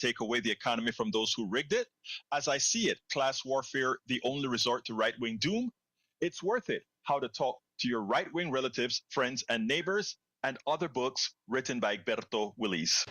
take away the economy from those who rigged it. As I see it, Class Warfare, the only resort to right-wing doom. It's worth it. How to Talk to Your Right-Wing Relatives, Friends, and Neighbors, and other books written by Egberto Willis.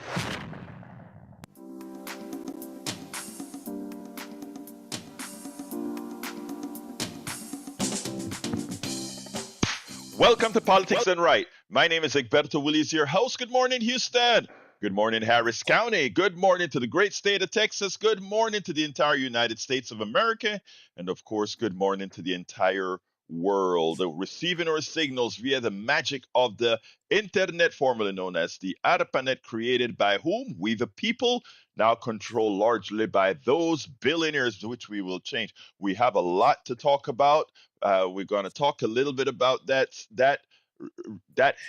Welcome to Politics and Right. My name is Egberto Willis, your host. Good morning, Houston. Good morning, Harris County. Good morning to the great state of Texas. Good morning to the entire United States of America. And of course, good morning to the entire world. Receiving our signals via the magic of the internet, formerly known as the ARPANET, created by whom? We the people, now controlled largely by those billionaires, which we will change. We have a lot to talk about. We're going to talk a little bit about that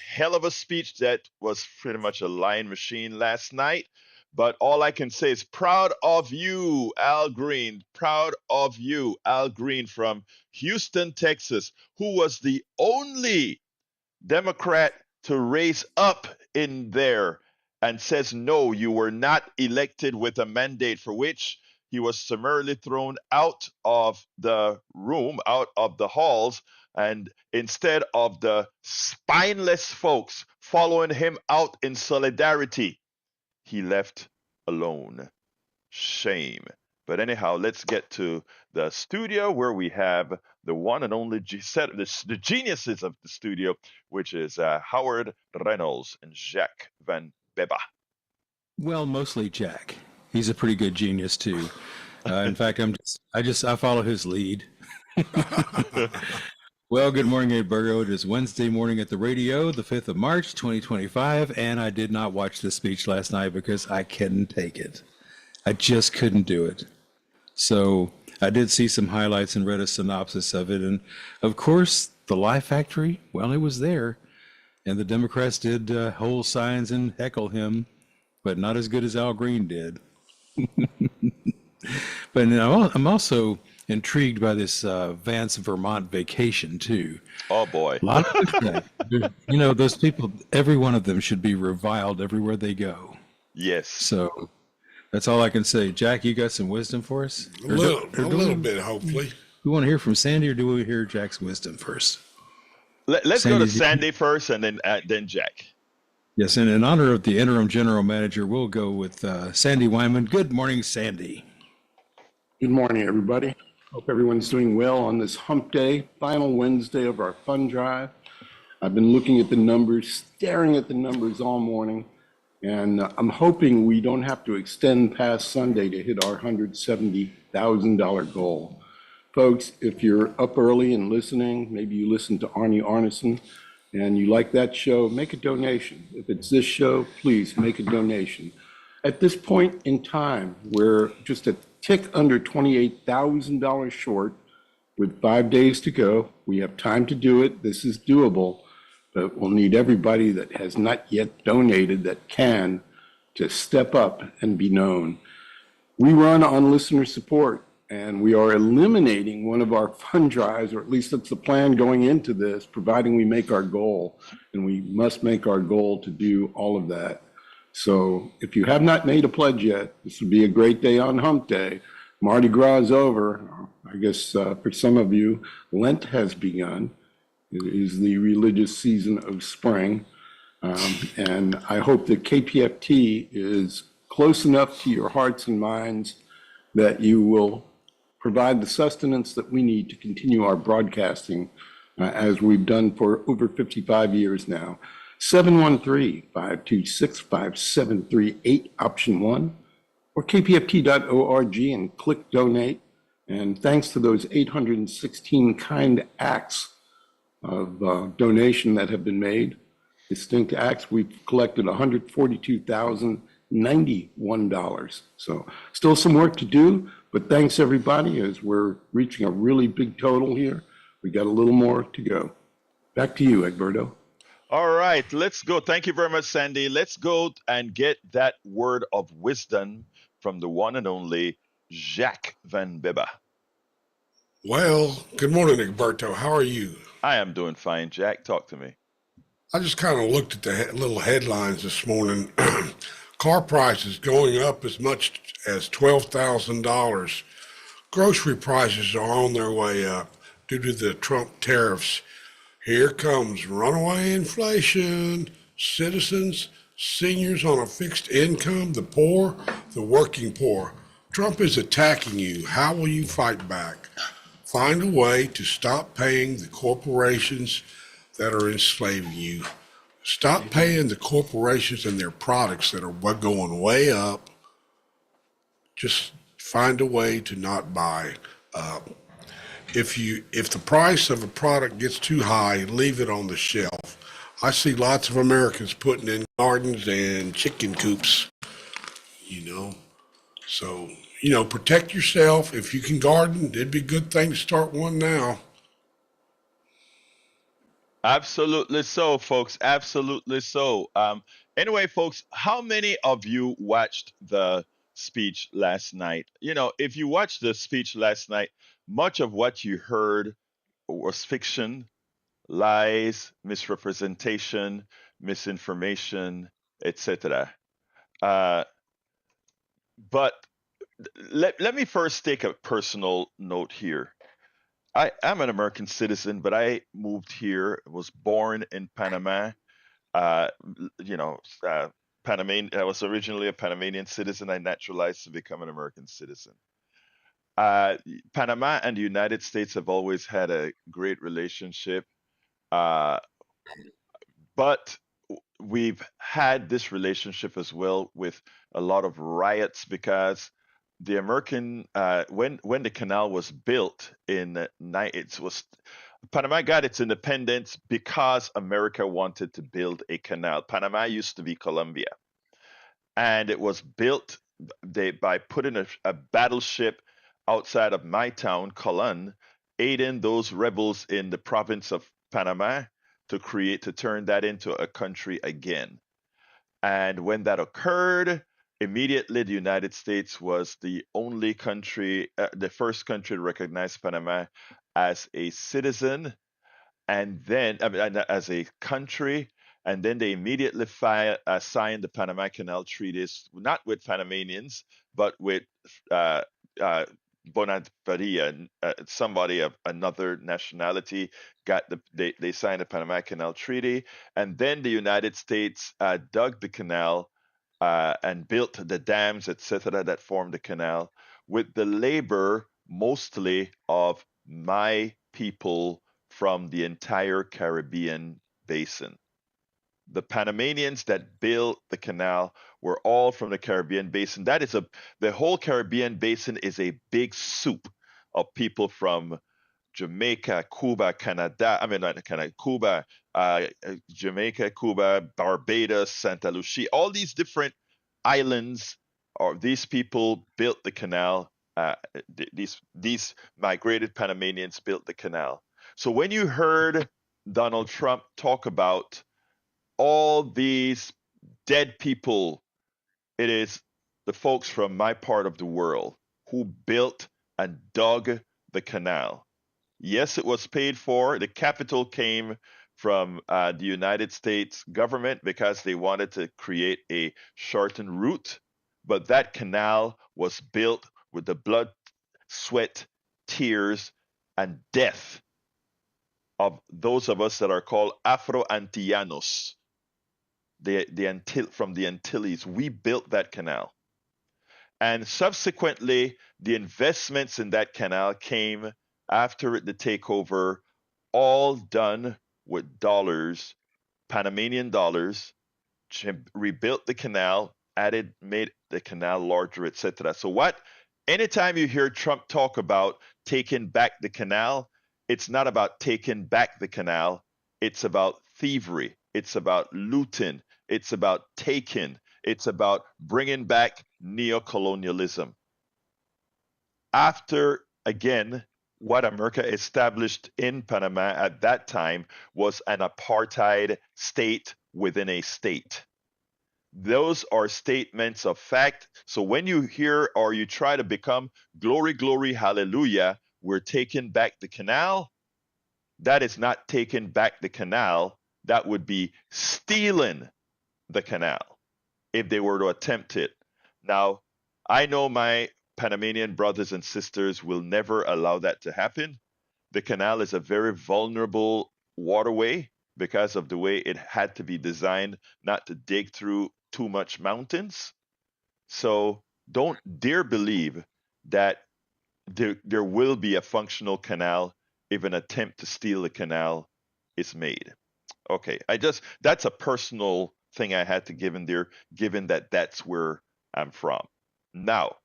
hell of a speech that was pretty much a lying machine last night. But all I can say is proud of you, Al Green. Proud of you, Al Green from Houston, Texas, who was the only Democrat to raise up in there and says, no, you were not elected with a mandate, for which he was summarily thrown out of the room, out of the halls. And instead of the spineless folks following him out in solidarity, he left alone. Shame. But anyhow, let's get to the studio where we have the one and only the geniuses of the studio, which is Howard Reynolds and Jacques Van Beba. Well, mostly Jack. He's a pretty good genius too. In fact, I follow his lead. Well, good morning, Egberto. It is Wednesday morning at the radio, the 5th of March, 2025, and I did not watch the speech last night because I couldn't take it. I just couldn't do it. So I did see some highlights and read a synopsis of it. And of course, the Lie Factory, well, it was there. And the Democrats did hold signs and heckle him, but not as good as Al Green did. But I'm also intrigued by this Vance, Vermont vacation too. Oh boy. A lot of those people, every one of them should be reviled everywhere they go. Yes. So that's all I can say. Jack, you got some wisdom for us? A little bit, hopefully. We want to hear from Sandy, or do we hear Jack's wisdom first? Let's go to Sandy first, and then Jack. Yes, and in honor of the interim general manager, we'll go with Sandy Wyman. Good morning, Sandy. Good morning, everybody. Hope everyone's doing well on this hump day, final Wednesday of our fund drive. I've been looking at the numbers, staring at the numbers all morning, and I'm hoping we don't have to extend past Sunday to hit our $170,000 goal. Folks, if you're up early and listening, maybe you listen to Arnie Arneson and you like that show, make a donation. If it's this show, please make a donation. At this point in time, we're just a tick under $28,000 short with 5 days to go. We have time to do it. This is doable, but we'll need everybody that has not yet donated that can to step up and be known. We run on listener support, and we are eliminating one of our fund drives, or at least that's the plan going into this, providing we make our goal, and we must make our goal to do all of that. So if you have not made a pledge yet, this would be a great day on Hump Day. Mardi Gras is over. I guess for some of you, Lent has begun. It is the religious season of spring. And I hope that KPFT is close enough to your hearts and minds that you will provide the sustenance that we need to continue our broadcasting as we've done for over 55 years now. 713-526-5738, option 1, or kpft.org and click donate. And thanks to those 816 kind acts of donation that have been made, distinct acts, we've collected $142,091. So still some work to do, but thanks everybody as we're reaching a really big total here. We got a little more to go. Back to you, Egberto. All right, let's go. Thank you very much, Sandy. Let's go and get that word of wisdom from the one and only Jacques Van Beba. Well, good morning, Egberto. How are you? I am doing fine, Jack. Talk to me. I just kind of looked at the little headlines this morning. Car prices going up as much as $12,000. Grocery prices are on their way up due to the Trump tariffs. Here comes runaway inflation. Citizens, seniors on a fixed income, the poor, the working poor. Trump is attacking you. How will you fight back? Find a way to stop paying the corporations that are enslaving you. Stop paying the corporations and their products that are going way up. Just find a way to not buy. Uh, if the price of a product gets too high, leave it on the shelf. I see lots of Americans putting in gardens and chicken coops, you know. So, protect yourself. If you can garden, it'd be a good thing to start one now. Absolutely so, folks. Absolutely so. Anyway, folks, how many of you watched the speech last night? If you watched the speech last night, much of what you heard was fiction, lies, misrepresentation, misinformation, etc. Uh, but let me first take a personal note here. I'm an American citizen, but I moved here, was born in Panama. Uh, you know, Panamanian. I was originally a Panamanian citizen. I naturalized to become an American citizen. Uh, Panama and the United States have always had a great relationship, uh, but we've had this relationship as well with a lot of riots because the American when the canal was built in it was Panama got its independence because America wanted to build a canal. Panama used to be Colombia, and it was built by putting a battleship outside of my town, Colon, aiding those rebels in the province of Panama to turn that into a country again. And when that occurred, immediately the United States was the first country to recognize Panama as a citizen, and then I mean, as a country, and then they immediately signed the Panama Canal treaties, not with Panamanians, but with uh, uh, Bonadvaria, somebody of another nationality, they signed the Panama Canal Treaty, and then the United States dug the canal and built the dams, etc., that formed the canal with the labor mostly of my people from the entire Caribbean basin. The Panamanians that built the canal were all from the Caribbean basin. The whole Caribbean basin is a big soup of people from Jamaica, Cuba, Canada, I mean, not Canada, Cuba, Jamaica, Cuba, Barbados, Santa Lucia, all these different islands, or these people built the canal. These migrated Panamanians built the canal. So when you heard Donald Trump talk about all these dead people, it is the folks from my part of the world who built and dug the canal. Yes, it was paid for. The capital came from the United States government because they wanted to create a shortened route. But that canal was built with the blood, sweat, tears, and death of those of us that are called Afro-Antillanos, from the Antilles. We built that canal. And subsequently, the investments in that canal came after the takeover, all done with dollars, Panamanian dollars, rebuilt the canal, made the canal larger, etc. So anytime you hear Trump talk about taking back the canal, it's not about taking back the canal. It's about thievery. It's about looting. It's about taking. It's about bringing back neocolonialism. After, again, what America established in Panama at that time was an apartheid state within a state. Those are statements of fact. So when you hear or you try to become glory, glory, hallelujah, we're taking back the canal, that is not taking back the canal. That would be stealing the canal. if they were to attempt it. Now, I know my Panamanian brothers and sisters will never allow that to happen. The canal is a very vulnerable waterway because of the way it had to be designed not to dig through too much mountains. So don't dare believe that there will be a functional canal if an attempt to steal the canal is made. Okay, that's a personal thing I had to give in there, given that that's where I'm from. Now,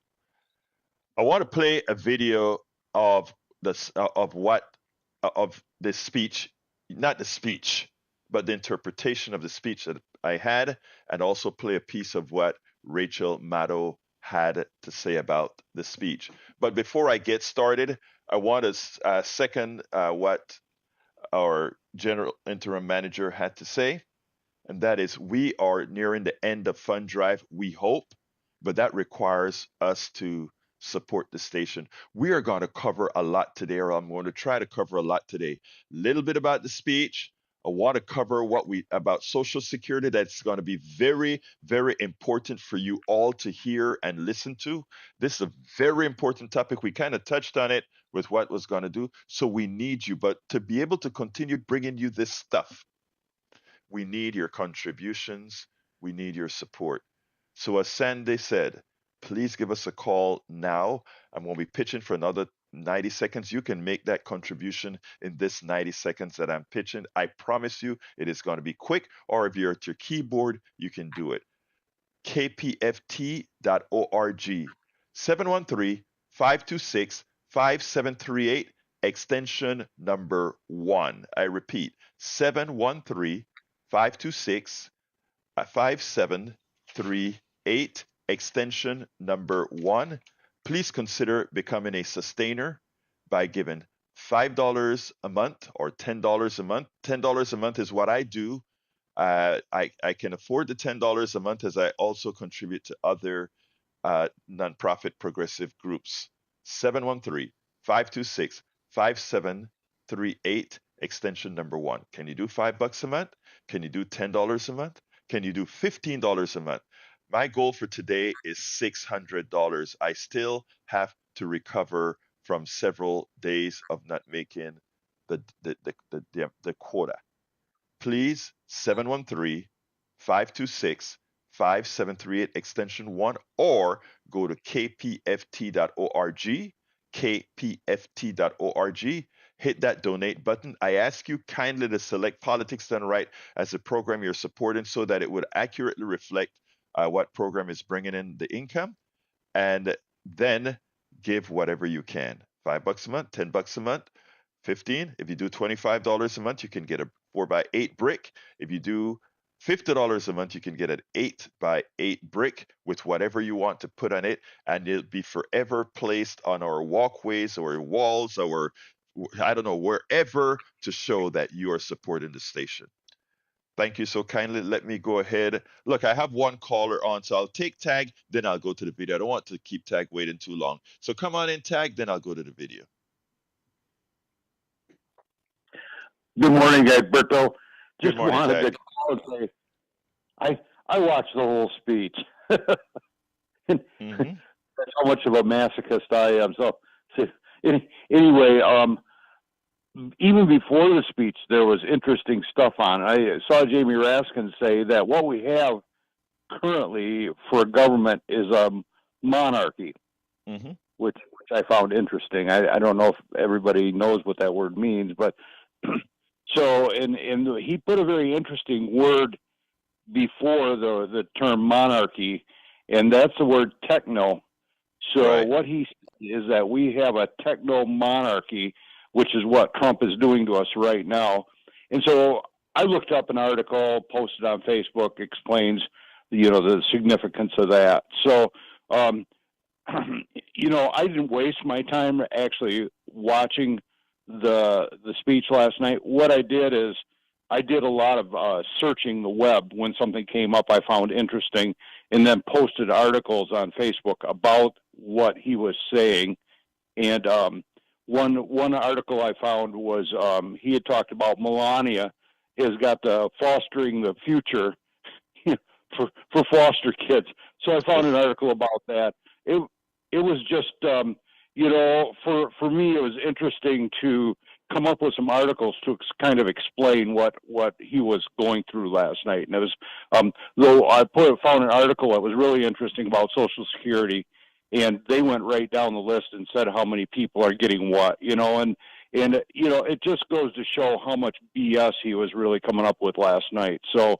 I want to play a video of of this speech, not the speech, but the interpretation of the speech that I had, and also play a piece of what Rachel Maddow had to say about the speech. But before I get started, I want to second what our general interim manager had to say, and that is we are nearing the end of Fund Drive, we hope, but that requires us to support the station. We are going to cover a lot today, or I'm going to try to cover a lot today. A little bit about the speech. I want to cover what we about Social Security. That's going to be very, very important for you all to hear and listen to. This is a very important topic. We kind of touched on it with what was going to do. So we need you, but to be able to continue bringing you this stuff, we need your contributions. We need your support. So, as Sandy said, please give us a call now. I'm going to be pitching for another 90 seconds. You can make that contribution in this 90 seconds that I'm pitching. I promise you it is going to be quick, or if you're at your keyboard, you can do it. kpft.org, 713-526-5738, extension number 1. I repeat, 713-526 5738, extension number 1. Please consider becoming a sustainer by giving $5 a month or $10 a month. $10 a month is what I do. I can afford the $10 a month as I also contribute to other nonprofit progressive groups. 713-526-5738, extension number 1. Can you do $5 a month? Can you do $10 a month? Can you do $15 a month? My goal for today is $600. I still have to recover from several days of not making the quota. Please, 713-526-5738, extension 1, or go to kpft.org, kpft.org, hit that donate button. I ask you kindly to select Politics Done Right as a program you're supporting so that it would accurately reflect what program is bringing in the income, and then give whatever you can. $5 a month, $10 a month, 15. If you do $25 a month, you can get a 4x8 brick. If you do $50 a month, you can get an 8x8 brick with whatever you want to put on it, and it'll be forever placed on our walkways or walls or I don't know, wherever, to show that you are supporting the station. Thank you so kindly. Let me go ahead. Look, I have one caller on, so I'll take Tag, then I'll go to the video. I don't want to keep Tag waiting too long. So come on in, Tag, then I'll go to the video. Good morning, Egberto. Good Just morning, wanted Tag. to call and say I watched the whole speech. That's how much of a masochist I am. So anyway, even before the speech, there was interesting stuff on. I saw Jamie Raskin say that what we have currently for government is a monarchy, which I found interesting. I don't know if everybody knows what that word means, but so and he put a very interesting word before the term monarchy, and that's the word techno. So Right. what he said is that we have a techno monarchy, which is what Trump is doing to us right now. And so I looked up an article posted on Facebook, explains the significance of that. So I didn't waste my time actually watching the speech last night. What I did is I did a lot of searching the web when something came up I found interesting, and then posted articles on Facebook about what he was saying. And one article I found was he had talked about Melania has got the fostering the future for foster kids. So I found an article about that. It was just for me it was interesting to come up with some articles to kind of explain what he was going through last night. And it was though I found an article that was really interesting about Social Security, and they went right down the list and said how many people are getting what, and it just goes to show how much BS he was really coming up with last night. So,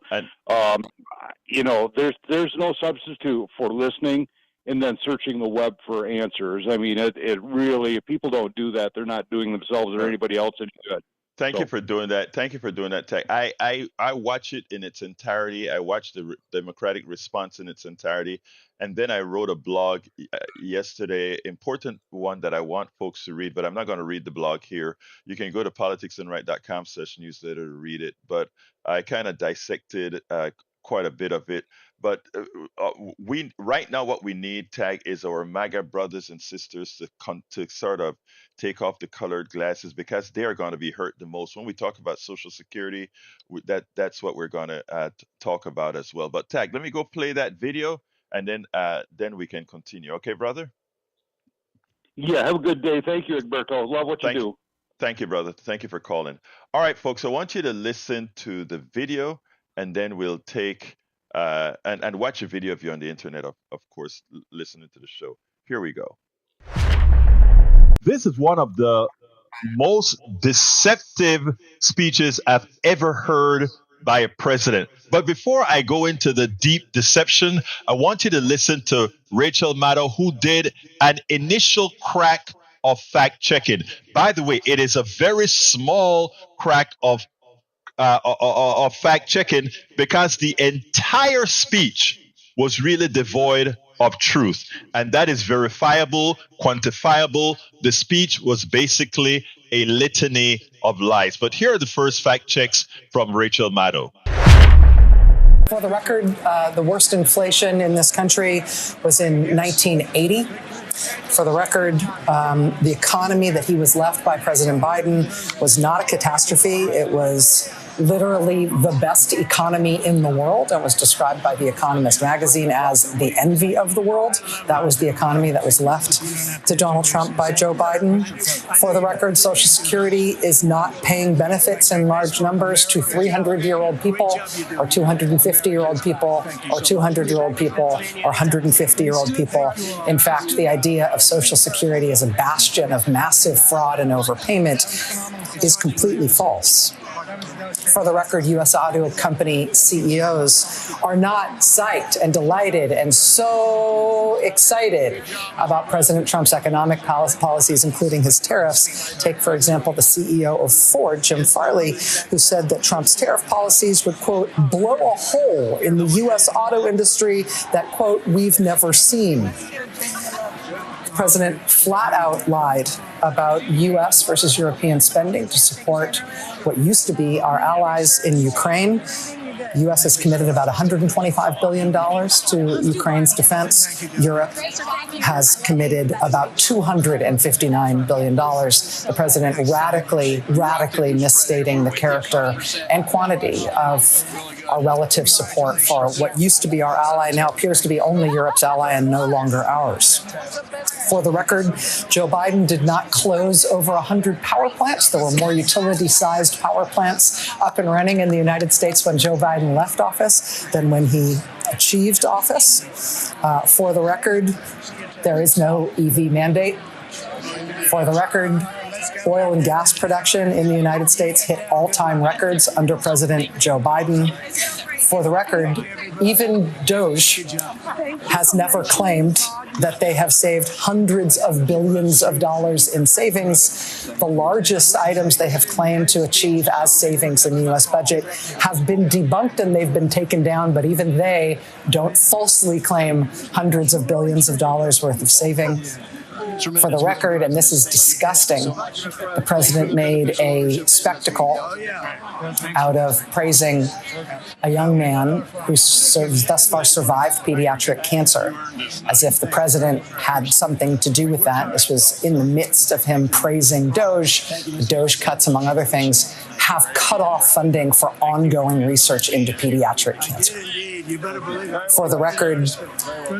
there's no substitute for listening and then searching the web for answers. I mean, it really, if people don't do that, they're not doing themselves or anybody else any good. Thank you for doing that. Thank you for doing that, Tech. I watch it in its entirety. I watch the Democratic response in its entirety. And then I wrote a blog yesterday, important one that I want folks to read, but I'm not going to read the blog here. You can go to politicsandright.com/newsletter to read it. But I kind of dissected quite a bit of it. But we right now, what we need, Tag, is our MAGA brothers and sisters to sort of take off the colored glasses, because they're going to be hurt the most when we talk about Social Security. That's what we're going to talk about as well. But Tag, let me go play that video, and then we can continue. Okay, brother? Yeah. Have a good day. Thank you, Egberto. Love what you do. Thank you, brother. Thank you for calling. All right, folks. I want you to listen to the video, and then we'll take. And watch a video if you're on the internet, of course, listening to the show. Here we go. This is one of the most deceptive speeches I've ever heard by a president. But before I go into the deep deception, I want you to listen to Rachel Maddow, who did an initial crack of fact checking. By the way, it is a very small crack of fact checking, because the entire speech was really devoid of truth, and that is verifiable, quantifiable. The speech was basically a litany of lies. But here are the first fact checks from Rachel Maddow. For the record, the worst inflation in this country was in 1980. For the record, the economy that he was left by President Biden was not a catastrophe. It was literally the best economy in the world, and was described by The Economist magazine as the envy of the world. That was the economy that was left to Donald Trump by Joe Biden. For the record, Social Security is not paying benefits in large numbers to 300-year-old people, or 250-year-old people, or 200-year-old people, or 150-year-old people. In fact, the idea of Social Security as a bastion of massive fraud and overpayment is completely false. For the record, U.S. auto company CEOs are not psyched and delighted and so excited about President Trump's economic policies, including his tariffs. Take, for example, the CEO of Ford, Jim Farley, who said that Trump's tariff policies would, quote, blow a hole in the U.S. auto industry that, quote, we've never seen. The president flat out lied about U.S. versus European spending to support what used to be our allies in Ukraine. The U.S. has committed about $125 billion to Ukraine's defense. Europe has committed about $259 billion. The president radically misstating the character and quantity of our relative support for what used to be our ally, now appears to be only Europe's ally and no longer ours. For the record, Joe Biden did not close over 100 power plants. There were more utility-sized power plants up and running in the United States when Joe Biden left office than when he achieved office. For the record, there is no EV mandate. For the record, oil and gas production in the United States hit all-time records under President Joe Biden. For the record, even Doge has never claimed that they have saved hundreds of billions of dollars in savings. The largest items they have claimed to achieve as savings in the U.S. budget have been debunked and they've been taken down, but even they don't falsely claim hundreds of billions of dollars worth of saving. For the record, and this is disgusting, the president made a spectacle out of praising a young man who's thus far survived pediatric cancer, as if the president had something to do with that. This was in the midst of him praising Doge. The Doge cuts, among other things, have cut off funding for ongoing research into pediatric cancer. For the record,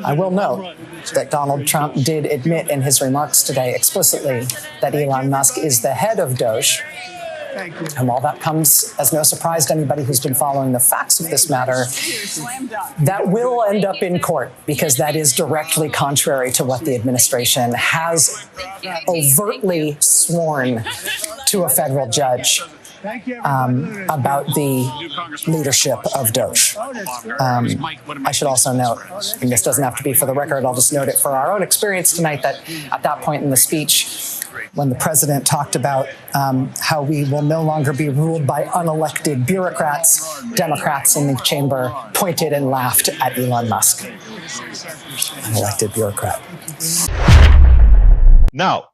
I will note that Donald Trump did admit in his remarks today explicitly that Elon Musk is the head of Doge. And while that comes as no surprise to anybody who's been following the facts of this matter, that will end up in court because that is directly contrary to what the administration has overtly sworn to a federal judge about the leadership of Doge. I should also note, and this doesn't have to be for the record, I'll just note it for our own experience tonight, that at that point in the speech, when the president talked about how we will no longer be ruled by unelected bureaucrats, Democrats in the chamber pointed and laughed at Elon Musk. Unelected bureaucrat. Now,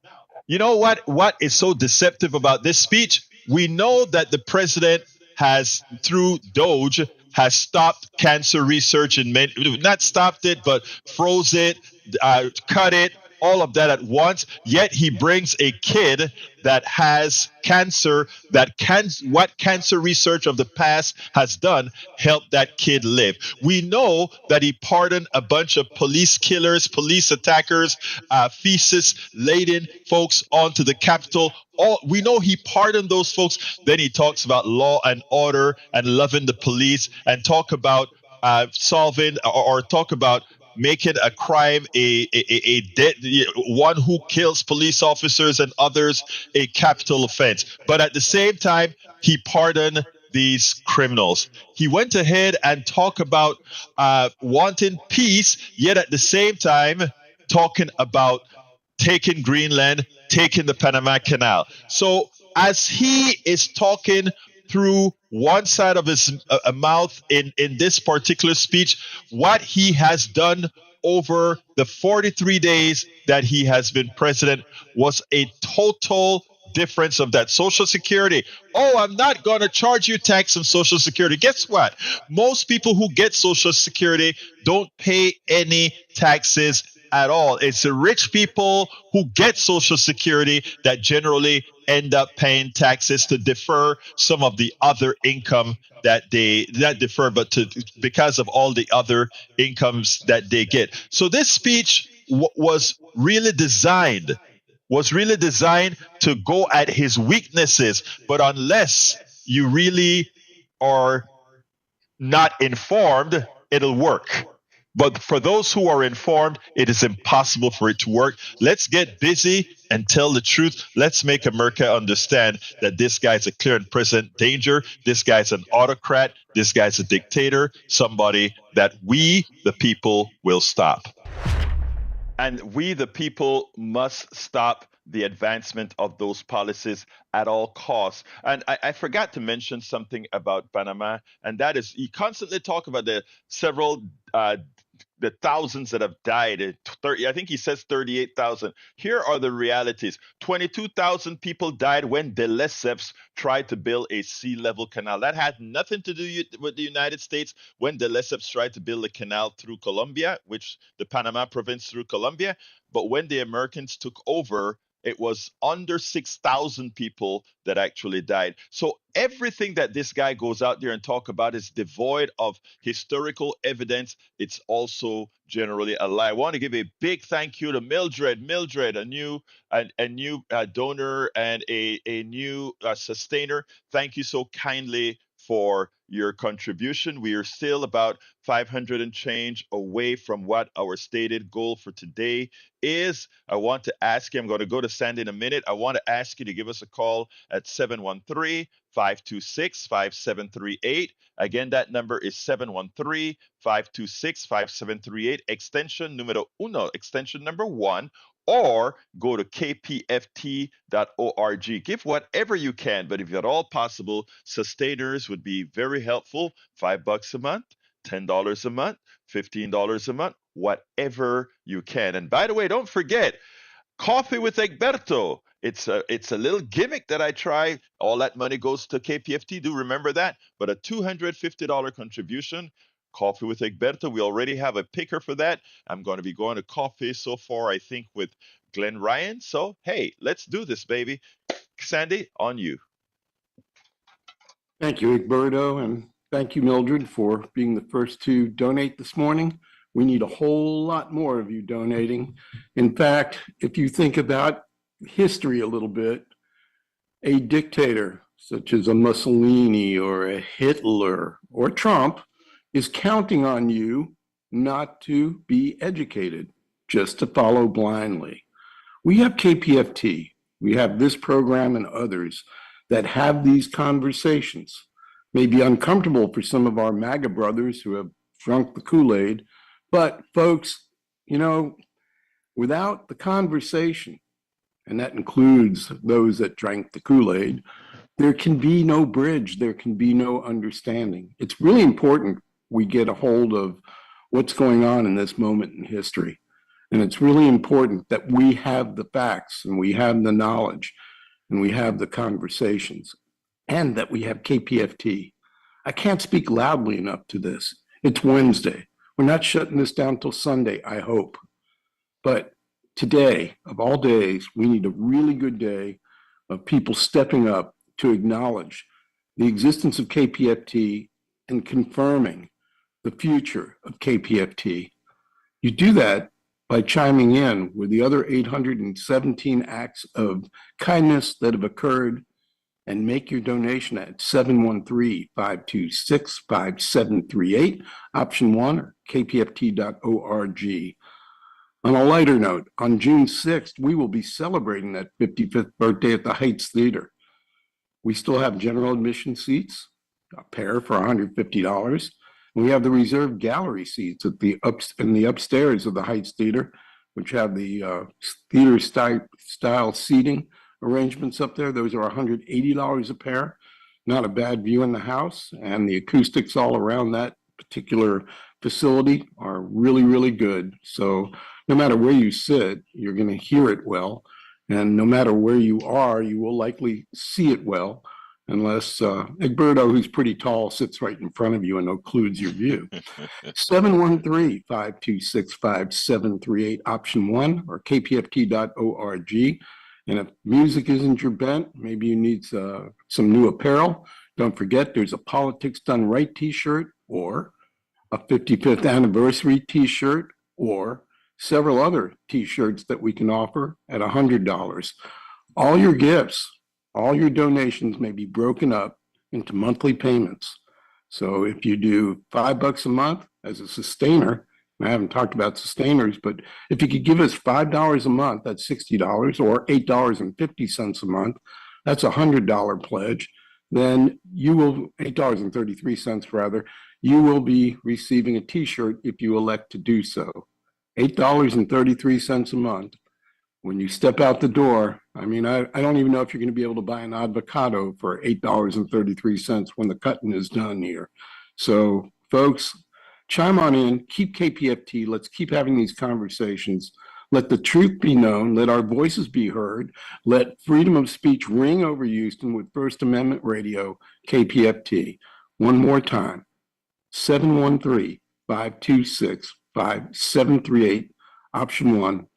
you know what is so deceptive about this speech? We know that the president has, through Doge, has stopped cancer research in not stopped it, but froze it, cut it, all of that at once. Yet he brings a kid that has cancer, what cancer research of the past has done, help that kid live. We know that he pardoned a bunch of police killers, police attackers, feces-laden folks onto the Capitol. We know he pardoned those folks. Then he talks about law and order and loving the police, and talk about solving or talk about making a crime one who kills police officers and others a capital offense. But at the same time, he pardoned these criminals. He went ahead and talked about wanting peace, yet at the same time talking about taking Greenland, taking the Panama Canal. So as he is talking through one side of his mouth in this particular speech, what he has done over the 43 days that he has been president was a total difference of that. Social Security. Oh, I'm not going to charge you tax on Social Security. Guess what? Most people who get Social Security don't pay any taxes at all. It's the rich people who get Social Security that generally end up paying taxes to defer some of the other income that they defer, but because of all the other incomes that they get. So this speech was really designed to go at his weaknesses. But unless you really are not informed, it'll work. But for those who are informed, it is impossible for it to work. Let's get busy and tell the truth. Let's make America understand that this guy's a clear and present danger. This guy's an autocrat. This guy's a dictator, somebody that we, the people, will stop. And we, the people, must stop the advancement of those policies at all costs. And I forgot to mention something about Panama, and that is, you constantly talk about the thousands that have died. 30, I think he says 38,000. Here are the realities. 22,000 people died when de Lesseps tried to build a sea level canal. That had nothing to do with the United States when de Lesseps tried to build a canal through Colombia, which the Panama province through Colombia. But when the Americans took over, it was under 6,000 people that actually died. So everything that this guy goes out there and talk about is devoid of historical evidence. It's also generally a lie. I want to give a big thank you to Mildred. Mildred, a new donor and a new sustainer. Thank you so kindly for your contribution. We are still about 500 and change away from what our stated goal for today is. I want to ask you, I'm going to go to Sandy in a minute. I want to ask you to give us a call at 713-526-5738. Again, that number is 713-526-5738, extension numero uno, extension number 1. Or go to kpft.org. Give whatever you can, but if at all possible, sustainers would be very helpful. $5 a month, $10 a month, $15 a month, whatever you can. And by the way, don't forget, Coffee with Egberto. It's a little gimmick that I try. All that money goes to KPFT. Do remember that. But a $250 contribution. Coffee with Egberto. We already have a picker for that. I'm going to be going to coffee so far, I think, with Glenn Ryan. So, hey, let's do this, baby. Sandy, on you. Thank you, Egberto. And Thank you, Mildred, for being the first to donate this morning. We need a whole lot more of you donating. In fact, if you think about history a little bit, a dictator such as a Mussolini or a Hitler or Trump is counting on you not to be educated, just to follow blindly. We have KPFT, we have this program and others that have these conversations. May be uncomfortable for some of our MAGA brothers who have drunk the Kool-Aid, but folks, you know, without the conversation, and that includes those that drank the Kool-Aid, there can be no bridge, there can be no understanding. It's really important we get a hold of what's going on in this moment in history. And it's really important that we have the facts and we have the knowledge and we have the conversations and that we have KPFT. I can't speak loudly enough to this. It's Wednesday. We're not shutting this down till Sunday, I hope. But today, of all days, we need a really good day of people stepping up to acknowledge the existence of KPFT and confirming the future of KPFT. You do that by chiming in with the other 817 acts of kindness that have occurred and make your donation at 713-526-5738, option 1, or kpft.org. On a lighter note, on June 6th, we will be celebrating that 55th birthday at the Heights Theater. We still have general admission seats, a pair for $150. And we have the reserved gallery seats at in the upstairs of the Heights Theater, which have the theater style seating arrangements up there. Those are $180 a pair. Not a bad view in the house, and the acoustics all around that particular facility are really, really good. So no matter where you sit, you're going to hear it well. And no matter where you are, you will likely see it well, unless Egberto, who's pretty tall, sits right in front of you and occludes your view. 713-526-5738, option 1, or kpft.org. And if music isn't your bent, maybe you need some new apparel. Don't forget, there's a Politics Done Right t-shirt, or a 55th anniversary t-shirt, or several other t-shirts that we can offer at $100. All your gifts, all your donations may be broken up into monthly payments. So if you do $5 a month as a sustainer, and I haven't talked about sustainers, but if you could give us $5 a month, that's $60, or $8.50 a month, that's a $100 pledge, then you will, $8.33 rather, you will be receiving a t-shirt if you elect to do so. $8.33 a month. When you step out the door, I mean, I don't even know if you're going to be able to buy an avocado for $8.33 when the cutting is done here. So, folks, chime on in, keep KPFT. Let's keep having these conversations. Let the truth be known. Let our voices be heard. Let freedom of speech ring over Houston with First Amendment Radio, KPFT. One more time, 713-526-5738, option 1,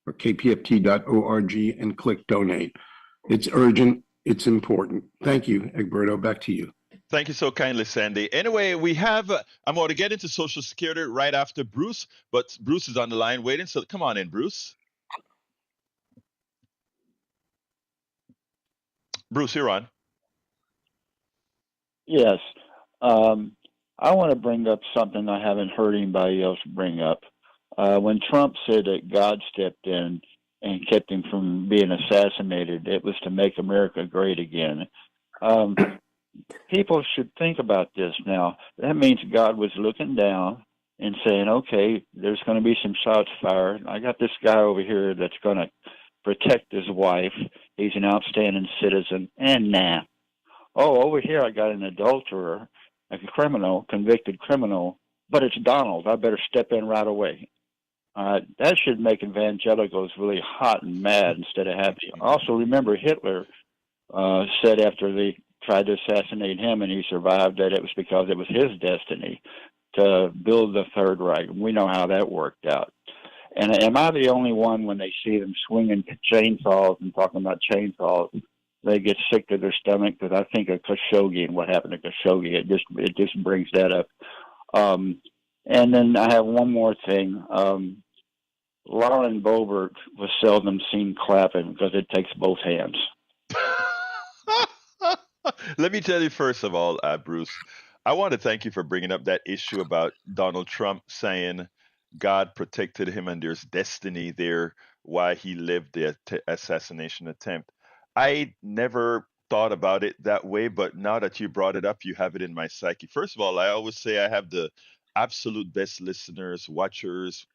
or kpft.org, and click donate. It's urgent. It's important. Thank you, Egberto. Back to you. Thank you so kindly, Sandy. Anyway, we have, I'm going to get into Social Security right after Bruce, but Bruce is on the line waiting. So come on in, Bruce. Bruce, you're on. Yes. I want to bring up something I haven't heard anybody else bring up. When Trump said that God stepped in and kept him from being assassinated, it was to make America great again. People should think about this now. That means God was looking down and saying, okay, there's going to be some shots fired. I got this guy over here that's going to protect his wife. He's an outstanding citizen. And nah. Oh, over here I got an adulterer, a criminal, convicted criminal, but it's Donald. I better step in right away. That should make evangelicals really hot and mad instead of happy. Also, remember Hitler said after they tried to assassinate him and he survived that it was because it was his destiny to build the Third Reich. We know how that worked out. And am I the only one when they see them swinging chainsaws and talking about chainsaws they get sick to their stomach, because I think of Khashoggi and what happened to Khashoggi. It just brings that up. And then I have one more thing. Lauren Boebert was seldom seen clapping because it takes both hands. Let me tell you first of all, Bruce, I want to thank you for bringing up that issue about Donald Trump saying God protected him and there's destiny there why he lived the assassination attempt. I never thought about it that way, but now that you brought it up, you have it in my psyche. First of all, I always say I have the absolute best listeners, watchers,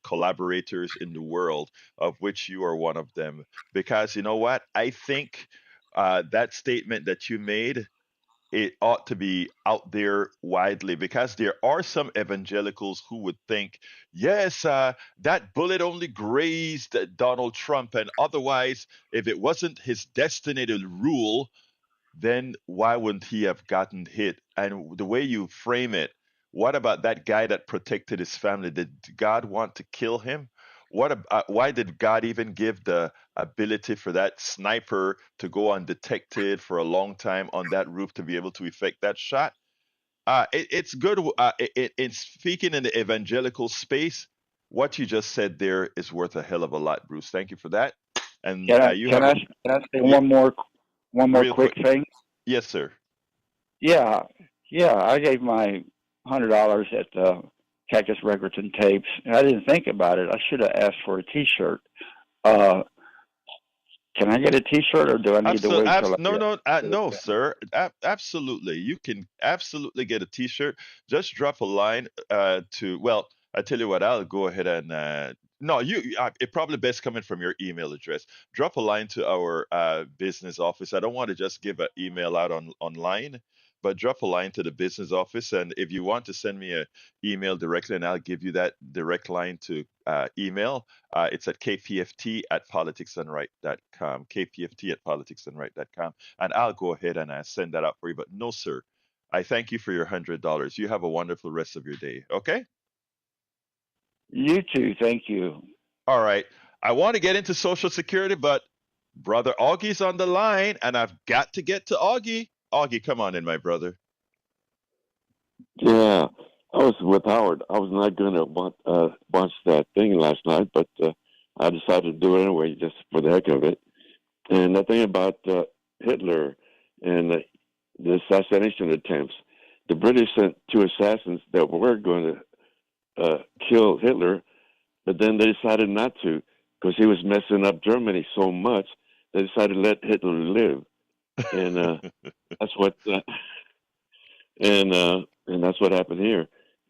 collaborators in the world, of which you are one of them. Because you know what? I think that statement that you made, it ought to be out there widely because there are some evangelicals who would think, yes, that bullet only grazed Donald Trump, and otherwise, if it wasn't his destiny to rule, then why wouldn't he have gotten hit? And the way you frame it, what about that guy that protected his family? Did God want to kill him? Why did God even give the ability for that sniper to go undetected for a long time on that roof to be able to effect that shot? It's good. In speaking in the evangelical space, what you just said there is worth a hell of a lot, Bruce. Thank you for that. And you have a Can I say yeah, one more real quick quick. thing? Yes, sir. Yeah, yeah. I gave my $100 at Cactus Records and Tapes, and I didn't think about it. I should have asked for a T-shirt. Uh, can I get a T-shirt, or do I need to wait till I No, get? no, no, sir. Absolutely, you can absolutely get a T-shirt. Just drop a line to. Well, I tell you what, I'll go ahead and. No, it probably best coming from your email address. Drop a line to our business office. I don't want to just give an email out online, but drop a line to the business office. And if you want to send me an email directly, and I'll give you that direct line to email. It's at kpft at politicsandright.com, kpft at politicsandright.com, and I'll go ahead and send that out for you. But no, sir, I thank you for your $100. You have a wonderful rest of your day. Okay? You too. Thank you. All right. I want to get into Social Security, but brother Augie's on the line, and I've got to get to Augie. Augie, come on in, my brother. Yeah, I was with Howard. I was not going to watch that thing last night, but I decided to do it anyway, just for the heck of it. And the thing about Hitler and the assassination attempts, the British sent two assassins that were going to kill Hitler, but then they decided not to because he was messing up Germany so much. They decided to let Hitler live, and that's what. And that's what happened here.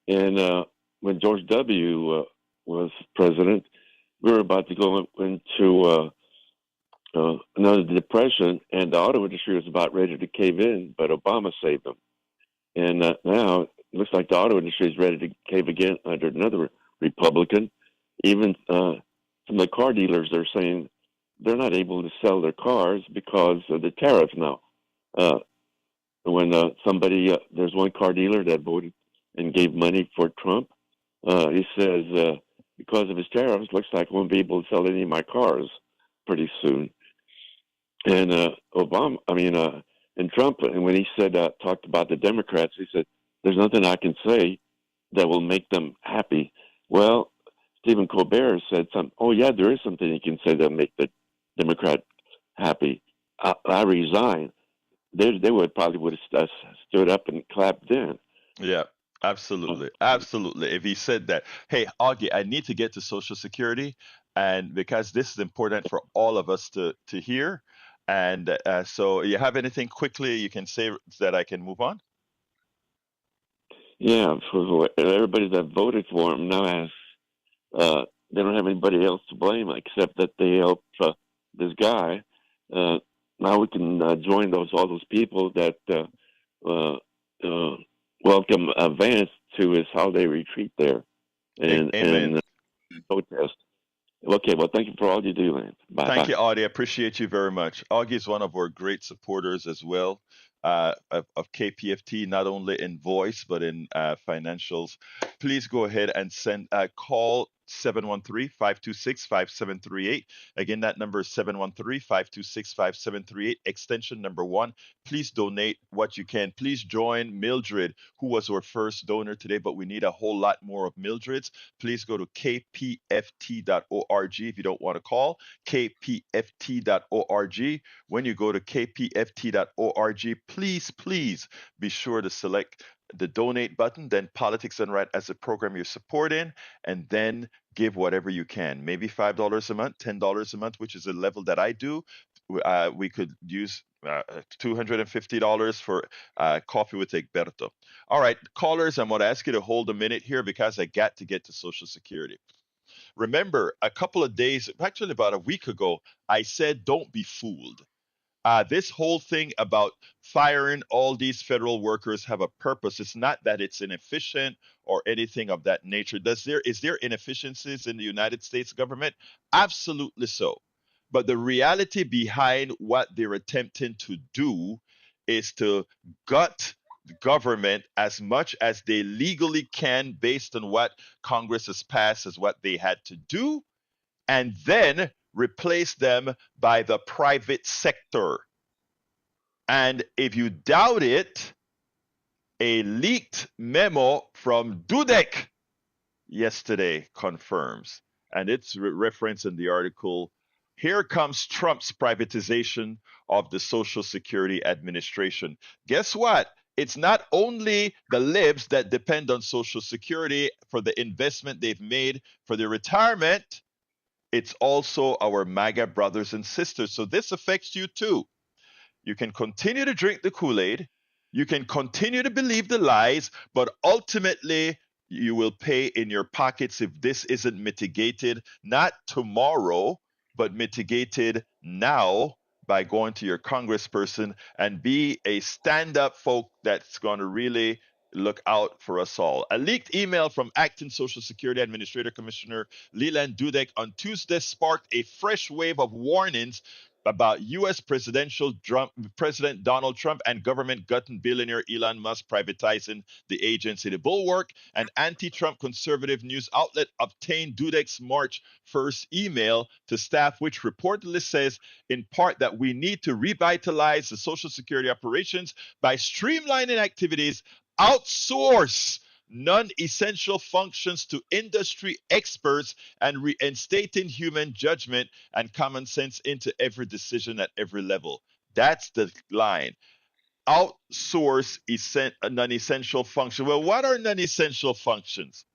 And when George W. Was president, we were about to go into another depression, and the auto industry was about ready to cave in, but Obama saved them. And now it looks like the auto industry is ready to cave again under another Republican. Even some of the car dealers are saying they're not able to sell their cars because of the tariff now. When there's one car dealer that voted and gave money for Trump, he says because of his tariffs, looks like I won't be able to sell any of my cars pretty soon. And and Trump, and when he said talked about the Democrats, he said there's nothing I can say that will make them happy. Well, Stephen Colbert said something. Oh yeah, there is something you can say that will make the Democrat happy. I resign. They would probably have stood up and clapped then. Yeah, absolutely. Absolutely. If he said that, hey, Augie, I need to get to Social Security, and because this is important for all of us to hear. And so, you have anything quickly you can say that I can move on? Yeah, for everybody that voted for him now has they don't have anybody else to blame except that they helped this guy. Uh, Now we can join all those people that uh, uh, welcome Vance to his holiday retreat there Amen. and protest. Okay, well, thank you for all you do, man. Bye Thank bye. you, Audie. I appreciate you very much. Augie is one of our great supporters as well, of KPFT, not only in voice but in financials. Please go ahead and send a call 713-526-5738. Again, that number is 713-526-5738, extension number 1. Please donate what you can. Please join Mildred, who was our first donor today, but we need a whole lot more of Mildred's. Please go to kpft.org if you don't want to call, kpft.org. When you go to kpft.org, please be sure to select the donate button, then Politics Done Right as a program you're supporting, and then give whatever you can. Maybe $5 a month, $10 a month, which is a level that I do. We could use $250 for coffee with Egberto. All right, callers, I'm going to ask you to hold a minute here because I got to get to Social Security. Remember, a couple of days, actually about a week ago, I said don't be fooled. This whole thing about firing all these federal workers have a purpose. It's not that it's inefficient or anything of that nature. Is there inefficiencies in the United States government? Absolutely so. But the reality behind what they're attempting to do is to gut government as much as they legally can based on what Congress has passed as what they had to do, and then replace them by the private sector. And if you doubt it, a leaked memo from Dudek yesterday confirms, and it's referenced in the article. Here comes Trump's privatization of the Social Security Administration. Guess what? It's not only the libs that depend on Social Security for the investment they've made for their retirement, it's also our MAGA brothers and sisters. So this affects you too. You can continue to drink the Kool-Aid, you can continue to believe the lies, but ultimately you will pay in your pockets if this isn't mitigated, not tomorrow, but mitigated now by going to your congressperson and be a stand-up folk that's going to really look out for us all. A leaked email from acting Social Security Administrator Commissioner Leland Dudek on Tuesday sparked a fresh wave of warnings about U.S. President Donald Trump and government-gutting billionaire Elon Musk privatizing the agency. The Bulwark, an anti-Trump conservative news outlet, obtained Dudek's March 1st email to staff, which reportedly says, in part, that we need to revitalize the Social Security operations by streamlining activities, outsource non-essential functions to industry experts, and reinstating human judgment and common sense into every decision at every level. That's the line. Outsource non-essential function. Well, what are non-essential functions?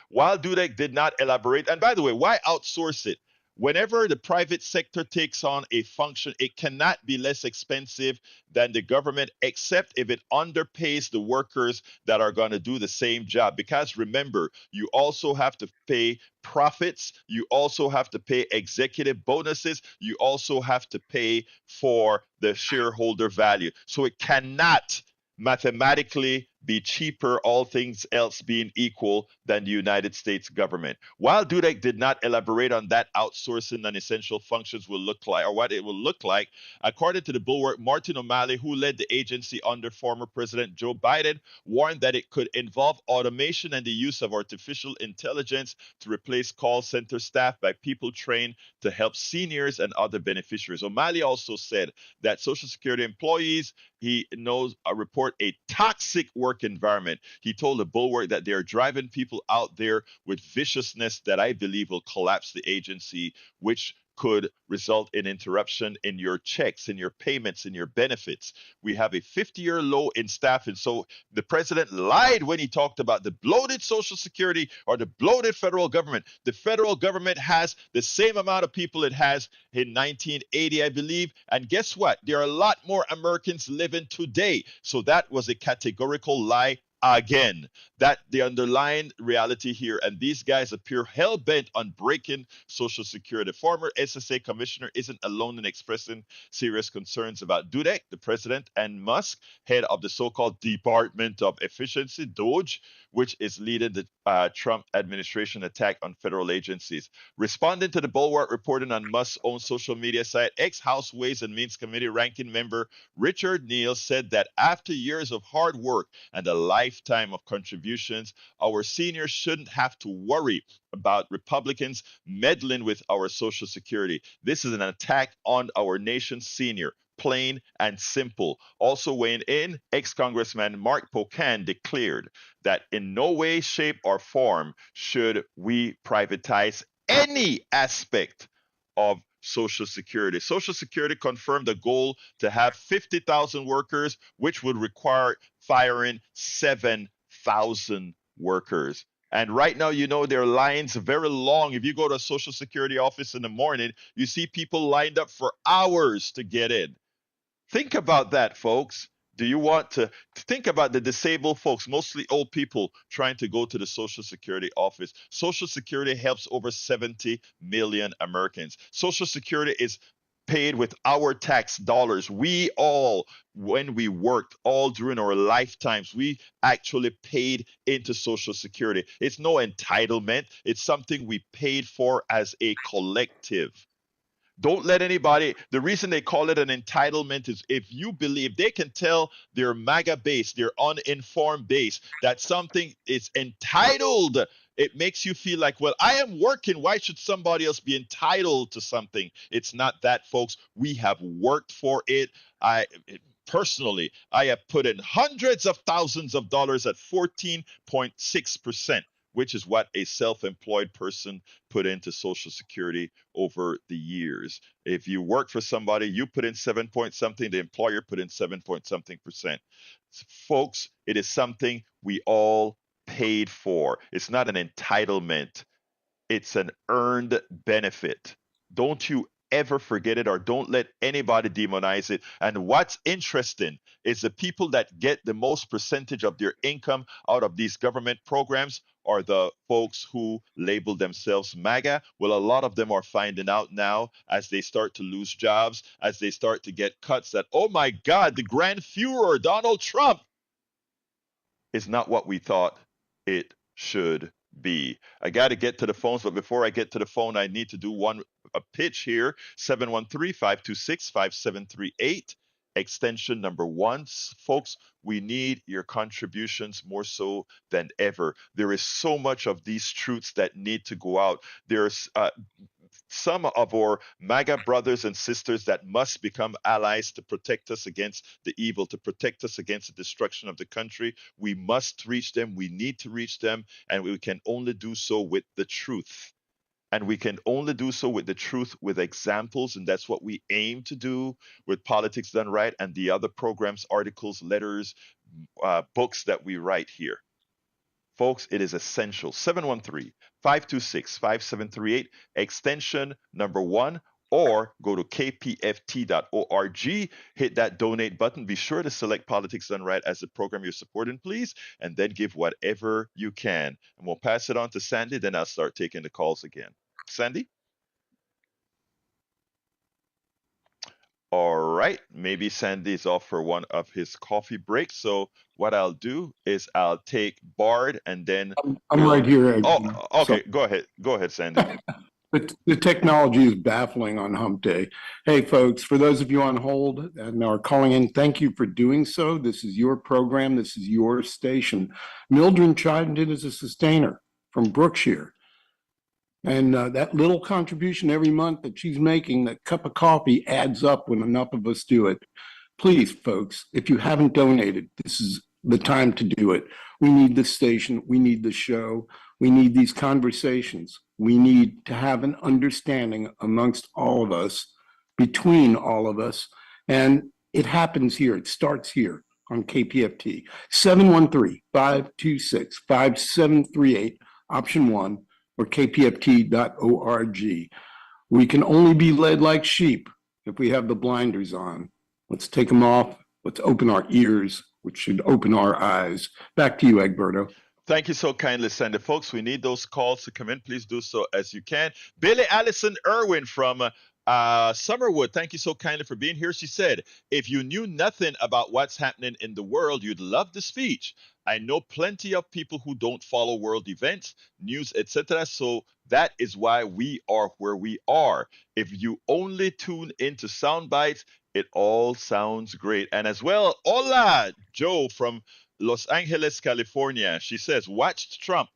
While Dudek did not elaborate, and by the way, why outsource it? Whenever the private sector takes on a function, it cannot be less expensive than the government, except if it underpays the workers that are going to do the same job. Because remember, you also have to pay profits, you also have to pay executive bonuses, you also have to pay for the shareholder value. So it cannot mathematically be cheaper, all things else being equal, than the United States government. While Dudek did not elaborate on that outsourcing non-essential functions will look like, or what it will look like, according to the Bulwark, Martin O'Malley, who led the agency under former President Joe Biden, warned that it could involve automation and the use of artificial intelligence to replace call center staff by people trained to help seniors and other beneficiaries. O'Malley also said that Social Security employees, he knows, report a toxic work environment. He told the Bulwark that they are driving people out there with viciousness that I believe will collapse the agency, which could result in interruption in your checks, in your payments, in your benefits. We have a 50-year low in staff. And so the president lied when he talked about the bloated Social Security or the bloated federal government. The federal government has the same amount of people it has in 1980, I believe. And guess what? There are a lot more Americans living today. So that was a categorical lie again. That the underlying reality here, and these guys appear hell-bent on breaking Social Security. Former SSA commissioner isn't alone in expressing serious concerns about Dudek, the president, and Musk, head of the so-called Department of Efficiency, DOGE, which is leading the Trump administration attack on federal agencies. Responding to the Bulwark reporting on Musk's own social media site, ex-House Ways and Means Committee ranking member Richard Neal said that after years of hard work and a life lifetime of contributions. Our seniors shouldn't have to worry about Republicans meddling with our Social Security. This is an attack on our nation's senior. Plain and simple. Also weighing in, ex-Congressman Mark Pocan declared that in no way, shape, or form should we privatize any aspect of Social Security. Social Security confirmed the goal to have 50,000 workers, which would require firing 7,000 workers. And right now, there are lines very long. If you go to a Social Security office in the morning, you see people lined up for hours to get in. Think about that, folks. Do you want to think about the disabled folks, mostly old people, trying to go to the Social Security office? Social Security helps over 70 million Americans. Social Security is paid with our tax dollars. We all, when we worked all during our lifetimes, we actually paid into Social Security. It's no entitlement, it's something we paid for as a collective. Don't let anybody, the reason they call it an entitlement is if you believe they can tell their MAGA base, their uninformed base, that something is entitled, it makes you feel like, well, I am working. Why should somebody else be entitled to something? It's not that, folks. We have worked for it. Personally, I have put in hundreds of thousands of dollars at 14.6%, which is what a self-employed person put into Social Security over the years. If you work for somebody, you put in 7 point something, the employer put in 7 point something percent. Folks, it is something we all paid for. It's not an entitlement, it's an earned benefit. Don't you ever forget it, or don't let anybody demonize it. And what's interesting is the people that get the most percentage of their income out of these government programs are the folks who label themselves MAGA. Well, a lot of them are finding out now as they start to lose jobs, as they start to get cuts, that, oh my God, the Grand Fuhrer, Donald Trump, is not what we thought it should be. I got to get to the phones, but before I get to the phone, I need to do a pitch here. 713-526-5738, extension number 1. Folks, we need your contributions more so than ever. There is so much of these truths that need to go out. There's some of our MAGA brothers and sisters that must become allies to protect us against the evil, to protect us against the destruction of the country. We must reach them. We need to reach them. And we can only do so with the truth. And we can only do so with the truth, with examples. And that's what we aim to do with Politics Done Right and the other programs, articles, letters, books that we write here. Folks, it is essential. 713-526-5738, extension number 1, or go to kpft.org, hit that donate button. Be sure to select Politics Done Right as the program you're supporting, please, and then give whatever you can. And we'll pass it on to Sandy, then I'll start taking the calls again. Sandy? All right, maybe Sandy's off for one of his coffee breaks. So what I'll do is I'll take Bard and then I'm right here. Oh, okay. Go ahead, Sandy. But the technology is baffling on Hump Day. Hey, folks, for those of you on hold and are calling in, thank you for doing so. This is your program. This is your station. Mildred chimed in as a sustainer from Brookshire. And that little contribution every month that she's making, that cup of coffee, adds up when enough of us do it. Please, folks, if you haven't donated, this is the time to do it. We need this station. We need the show. We need these conversations. We need to have an understanding amongst all of us, between all of us. And it happens here. It starts here on KPFT. 713-526-5738, option 1. Or kpft.org. We can only be led like sheep if we have the blinders on. Let's take them off. Let's open our ears, which should open our eyes. Back to you, Egberto. Thank you so kindly, Sandy. Folks, we need those calls to come in. Please do so as you can. Billy Allison Irwin from Summerwood, thank you so kindly for being here. She said, if you knew nothing about what's happening in the world, you'd love the speech. I know plenty of people who don't follow world events, news, etc. So that is why we are where we are. If you only tune into sound bites, it all sounds great. And as well, hola, Joe from Los Angeles, California. She says, watched Trump.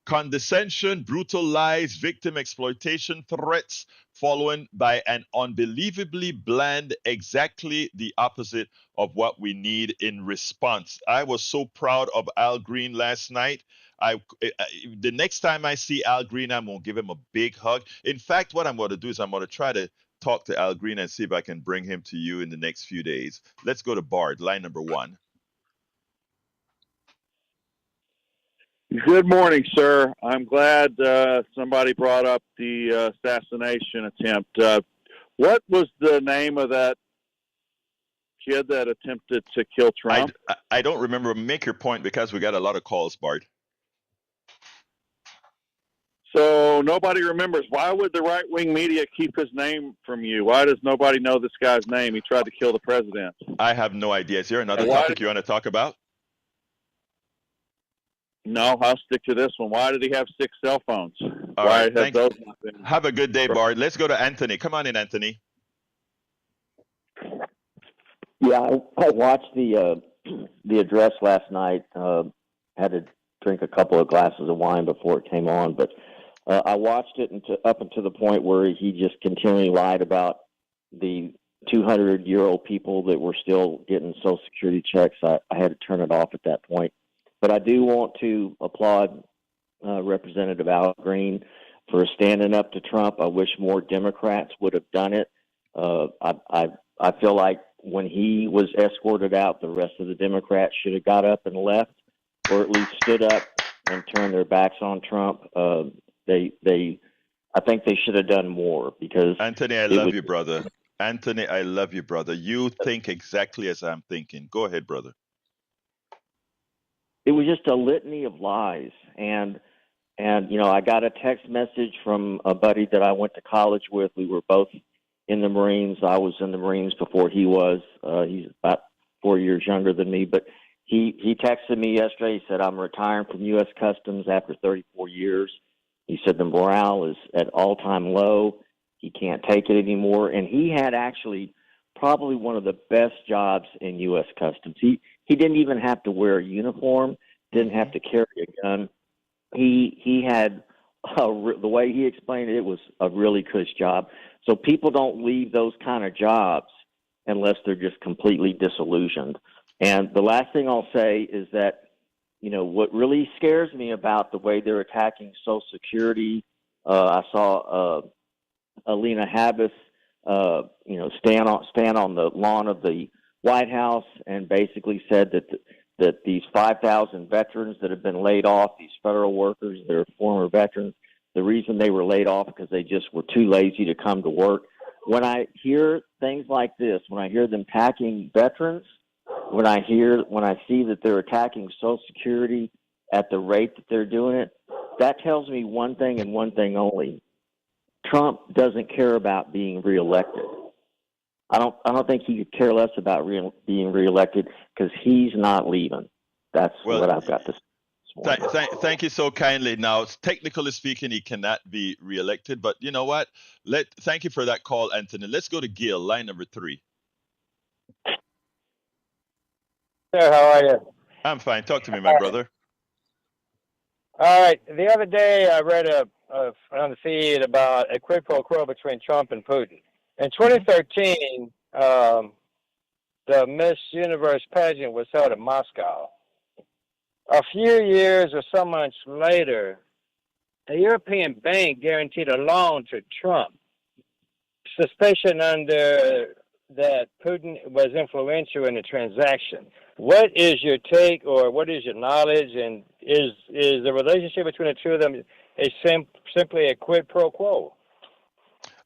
Condescension, brutal lies, victim exploitation, threats, followed by an unbelievably bland, exactly the opposite of what we need in response. I was so proud of Al Green last night. The next time I see Al Green, I'm gonna give him a big hug. In fact, what I'm gonna do is I'm gonna try to talk to Al Green and see if I can bring him to you in the next few days. Let's go to Bard, line number 1. Good morning, sir. I'm glad somebody brought up the assassination attempt. What was the name of that kid that attempted to kill Trump? I don't remember. Make your point because we got a lot of calls, Bard. So nobody remembers. Why would the right-wing media keep his name from you? Why does nobody know this guy's name? He tried to kill the president. I have no idea. Is there another topic you want to talk about? No, I'll stick to this one. Why did he have 6 cell phones? All Why right, have those not been? Have a good day, Bard. Let's go to Anthony. Come on in, Anthony. Yeah, I watched the address last night. Had to drink a couple of glasses of wine before it came on, but I watched it up until the point where he just continually lied about the 200-year-old people that were still getting Social Security checks. I had to turn it off at that point. But I do want to applaud Representative Al Green for standing up to Trump. I wish more Democrats would have done it. I feel like when he was escorted out, the rest of the Democrats should have got up and left, or at least stood up and turned their backs on Trump. I think they should have done more because Anthony, I love you, brother. Anthony, I love you, brother. You think exactly as I'm thinking. Go ahead, brother. It was just a litany of lies, and I got a text message from a buddy that I went to college with. We were both in the Marines. I was in the Marines before he was. He's about 4 years younger than me, but he texted me yesterday. He said, I'm retiring from U.S. Customs after 34 years. He said the morale is at all-time low. He can't take it anymore. And he had actually probably one of the best jobs in U.S. Customs. He didn't even have to wear a uniform, didn't have to carry a gun. He had, the way he explained it, it was a really cush job. So people don't leave those kind of jobs unless they're just completely disillusioned. And the last thing I'll say is that, what really scares me about the way they're attacking Social Security, I saw Alina Habas, stand on the lawn of the White House and basically said that these 5,000 veterans that have been laid off, these federal workers that are former veterans, the reason they were laid off because they just were too lazy to come to work. When I hear things like this, when I hear them attacking veterans, when I see that they're attacking Social Security at the rate that they're doing it, that tells me one thing and one thing only. Trump doesn't care about being reelected. I don't think he could care less about being reelected because he's not leaving. That's what I've got to say. Thank you so kindly. Now, technically speaking, he cannot be reelected, but you know what? Thank you for that call, Anthony. Let's go to Gil, line number 3. Sir, how are you? I'm fine. Talk to me, my brother. All right. The other day, I read on the feed about a quid pro quo between Trump and Putin. In 2013, the Miss Universe pageant was held in Moscow. A few years or so months later, a European bank guaranteed a loan to Trump. Suspicion under that Putin was influential in the transaction. What is your take, or what is your knowledge, and is the relationship between the two of them simply a quid pro quo?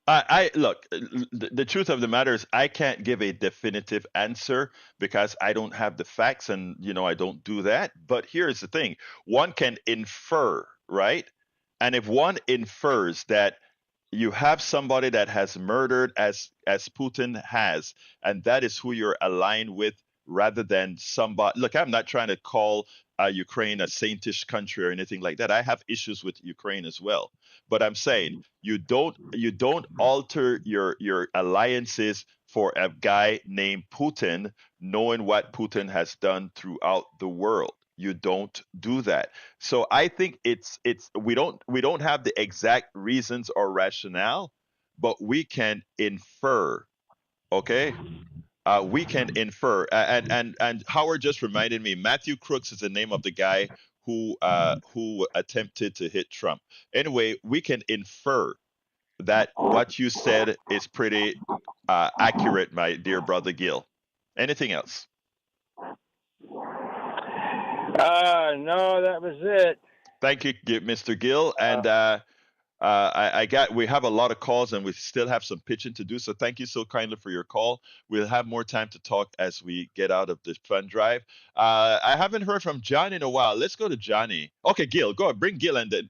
I look, the truth of the matter is I can't give a definitive answer because I don't have the facts, and I don't do that. But here's the thing: one can infer, right? And if one infers that you have somebody that has murdered as Putin has, and that is who you're aligned with, rather than somebody. Look, I'm not trying to call Ukraine a saintish country or anything like that. I have issues with Ukraine as well, but I'm saying you don't alter your alliances for a guy named Putin, knowing what Putin has done throughout the world. You don't do that. So I think it's we don't have the exact reasons or rationale, but we can infer. Okay, we can infer. And Howard just reminded me. Matthew Crooks is the name of the guy who attempted to hit Trump. Anyway, we can infer that what you said is pretty accurate, my dear brother Gil. Anything else? No, that was it. Thank you, Mr. Gill. And we have a lot of calls and we still have some pitching to do. So thank you so kindly for your call. We'll have more time to talk as we get out of this fun drive. I haven't heard from John in a while. Let's go to Johnny. Okay, Gil, go ahead. Bring Gil and then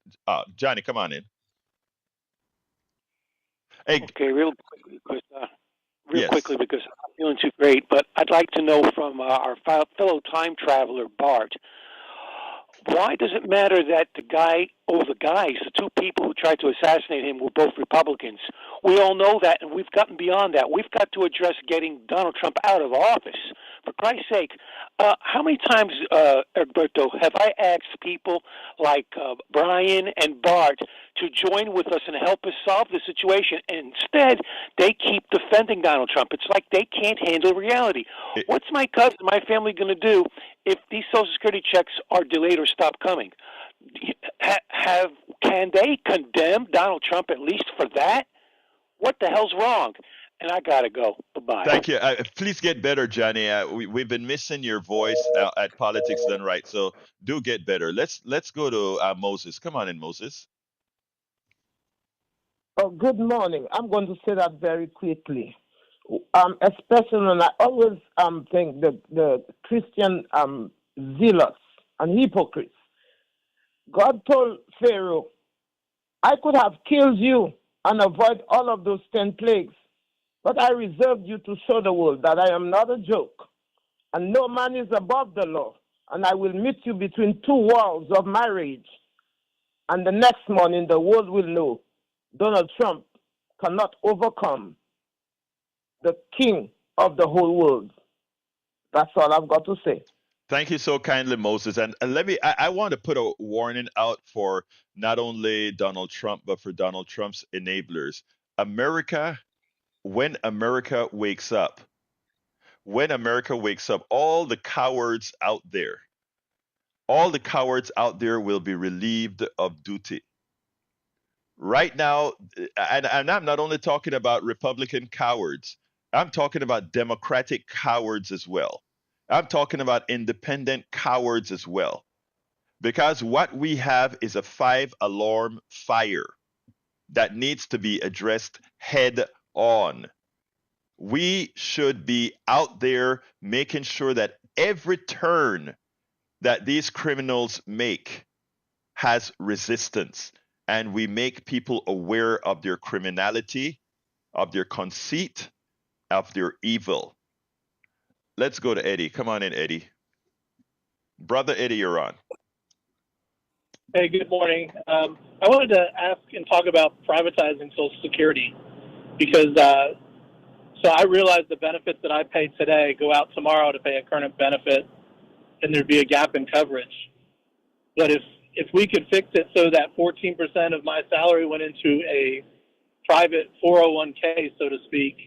Johnny, come on in. Hey, Okay, real yes. quickly because I'm not feeling too great, but I'd like to know from our fellow time traveler Bart, why does it matter that the two people who tried to assassinate him were both Republicans? We all know that, and we've gotten beyond that. We've got to address getting Donald Trump out of office. For Christ's sake, how many times, Alberto, have I asked people like Brian and Bart to join with us and help us solve the situation? And instead, they keep defending Donald Trump. It's like they can't handle reality. What's my cousin, my family going to do if these Social Security checks are delayed or stop coming? Can they condemn Donald Trump at least for that? What the hell's wrong? And I gotta go. Bye-bye. Thank you. Please get better, Johnny. We've been missing your voice at Politics Done Right, so do get better. Let's go to Moses. Come on in, Moses. Oh, good morning. I'm going to say that very quickly. Especially when I always think the Christian zealots and hypocrites. God told Pharaoh, I could have killed you and avoid all of those 10 plagues, but I reserved you to show the world that I am not a joke, and no man is above the law, and I will meet you between two walls of my rage. And the next morning, the world will know Donald Trump cannot overcome the king of the whole world. That's all I've got to say. Thank you so kindly, Moses. And I want to put a warning out for not only Donald Trump, but for Donald Trump's enablers. When America wakes up, all the cowards out there, will be relieved of duty. Right now, and I'm not only talking about Republican cowards, I'm talking about Democratic cowards as well. I'm talking about independent cowards as well. Because what we have is a 5-alarm fire that needs to be addressed head on. We should be out there making sure that every turn that these criminals make has resistance, and we make people aware of their criminality, of their conceit, of their evil. Let's go to Eddie. Come on in, Eddie. Brother Eddie, you're on. Hey, good morning. I wanted to ask and talk about privatizing Social Security because so I realize the benefits that I pay today go out tomorrow to pay a current benefit, and there'd be a gap in coverage. But if we could fix it so that 14% of my salary went into a private 401k, so to speak,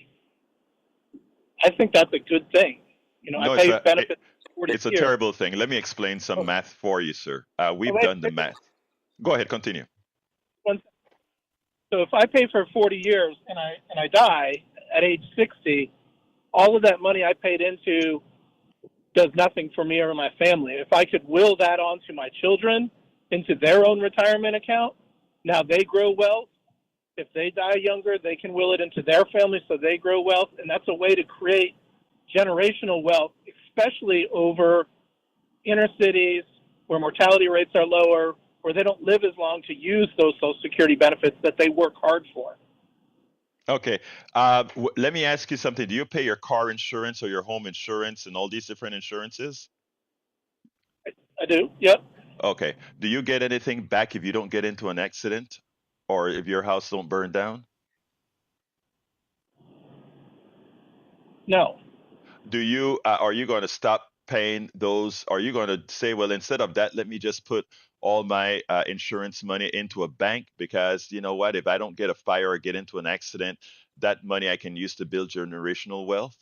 I think that's a good thing. No, I pay benefits. It's a terrible thing. Let me explain some math for you, sir. We've done the math. Go ahead, continue. So if I pay for 40 years and I die at age 60, all of that money I paid into does nothing for me or my family. If I could will that on to my children into their own retirement account, now they grow wealth. If they die younger, they can will it into their family so they grow wealth. And that's a way to create generational wealth, especially over inner cities where mortality rates are lower, where they don't live as long to use those Social Security benefits that they work hard for. Okay. Let me ask you something. Do you pay your car insurance or your home insurance and all these different insurances? I do. Yep. Okay. Do you get anything back if you don't get into an accident or if your house don't burn down? No. Do you are you going to stop paying those? Are you going to say, well, instead of that, let me just put all my insurance money into a bank because you know what? If I don't get a fire or get into an accident, that money I can use to build generational wealth.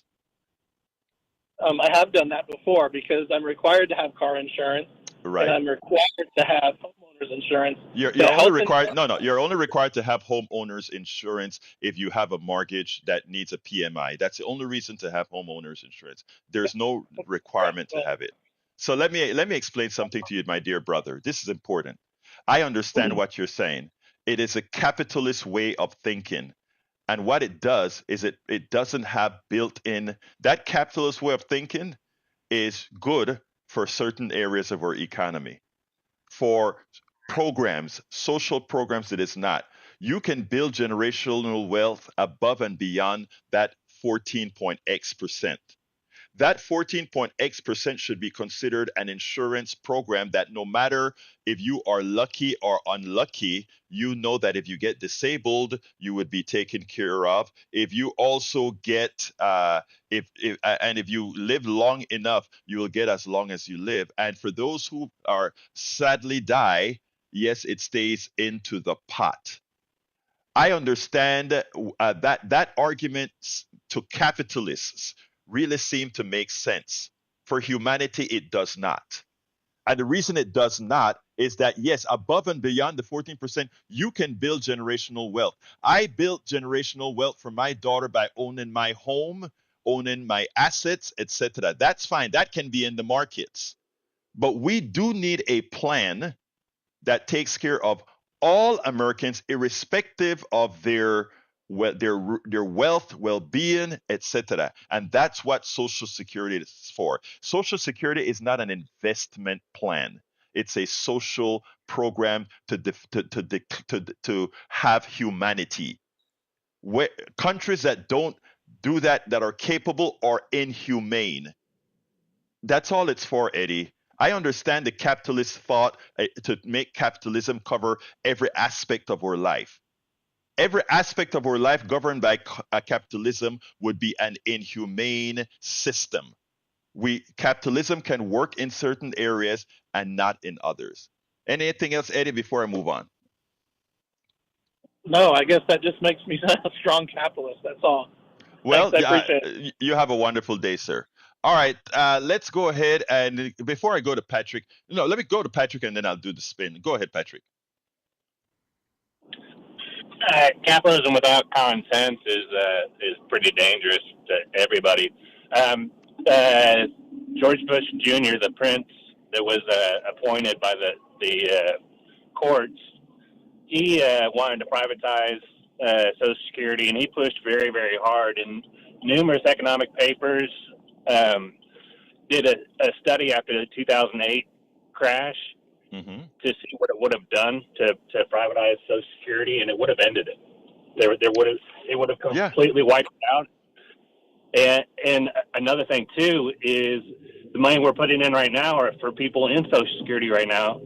I have done that before because I'm required to have car insurance and Right. I'm required to have homeowners insurance. You're The only health required insurance. no no you're only required to have homeowners insurance if you have a mortgage that needs a PMI. That's the only reason to have homeowners insurance. There's no Correct. requirement to Well, have it. So let me explain something to you, my dear brother. This is important. I understand what you're saying. It is a capitalist way of thinking. And what it does is it doesn't have built in that capitalist way of thinking is good for certain areas of our economy for programs, social programs, it is not. You can build generational wealth above and beyond that 14.x%. That 14.x% should be considered an insurance program that no matter if you are lucky or unlucky, you know that if you get disabled, you would be taken care of. If you also get, and if you live long enough, you will get as long as you live. And for those who are sadly die, yes, it stays into the pot. I understand that argument to capitalists really seem to make sense. For humanity, it does not. And the reason it does not is that, yes, above and beyond the 14%, you can build generational wealth. I built generational wealth for my daughter by owning my home, owning my assets, etc. That's fine. That can be in the markets. But we do need a plan that takes care of all Americans, irrespective of their wealth, well-being, etc. And that's what Social Security is for. Social Security is not an investment plan. It's a social program to have humanity. Where, countries that don't do that, that are capable, are inhumane. That's all it's for, Eddie. I understand the capitalist thought to make capitalism cover every aspect of our life. Every aspect of our life governed by capitalism would be an inhumane system. Capitalism can work in certain areas and not in others. Anything else, Eddie, before I move on? No, I guess that just makes me a strong capitalist. That's all. Thanks. Well, I appreciate it. you have a wonderful day, sir. All right, let's go ahead and before I go to Patrick, no, let me go to Patrick and then I'll do the spin. Go ahead, Patrick. Capitalism without common sense is pretty dangerous to everybody. Um, uh, George Bush Jr., the prince that was appointed by the courts, he wanted to privatize Social Security, and he pushed very, very hard. In numerous economic papers, um, did a study after the 2008 crash Mm-hmm. to see what it would have done to privatize Social Security, and it would have ended it. It would have Yeah. completely wiped it out. And another thing too is the money we're putting in right now are for people in Social Security right now.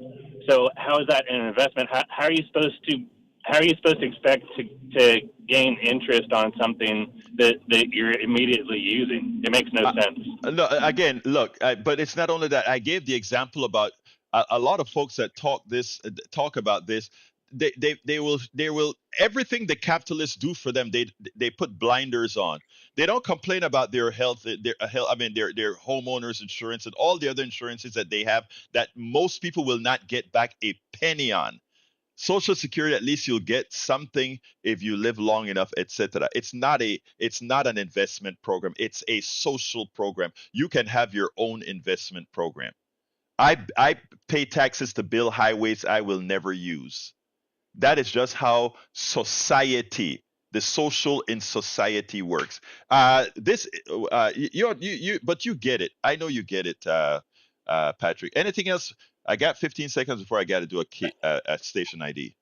So how is that an investment? How are you supposed to expect to gain interest on something that you're immediately using? It makes no sense. No, again, look, but it's not only that. I gave the example about a lot of folks that talk about this. They will everything the capitalists do for them. They put blinders on. They don't complain about their health, their health. I mean, their homeowners insurance and all the other insurances that they have that most people will not get back a penny on. Social Security, at least you'll get something if you live long enough, etc. It's not an investment program. It's a social program. You can have your own investment program. I pay taxes to build highways I will never use. That is just how society, the social in society works. This but you get it. I know you get it, Patrick. Anything else? I got 15 seconds before I got to do a station ID.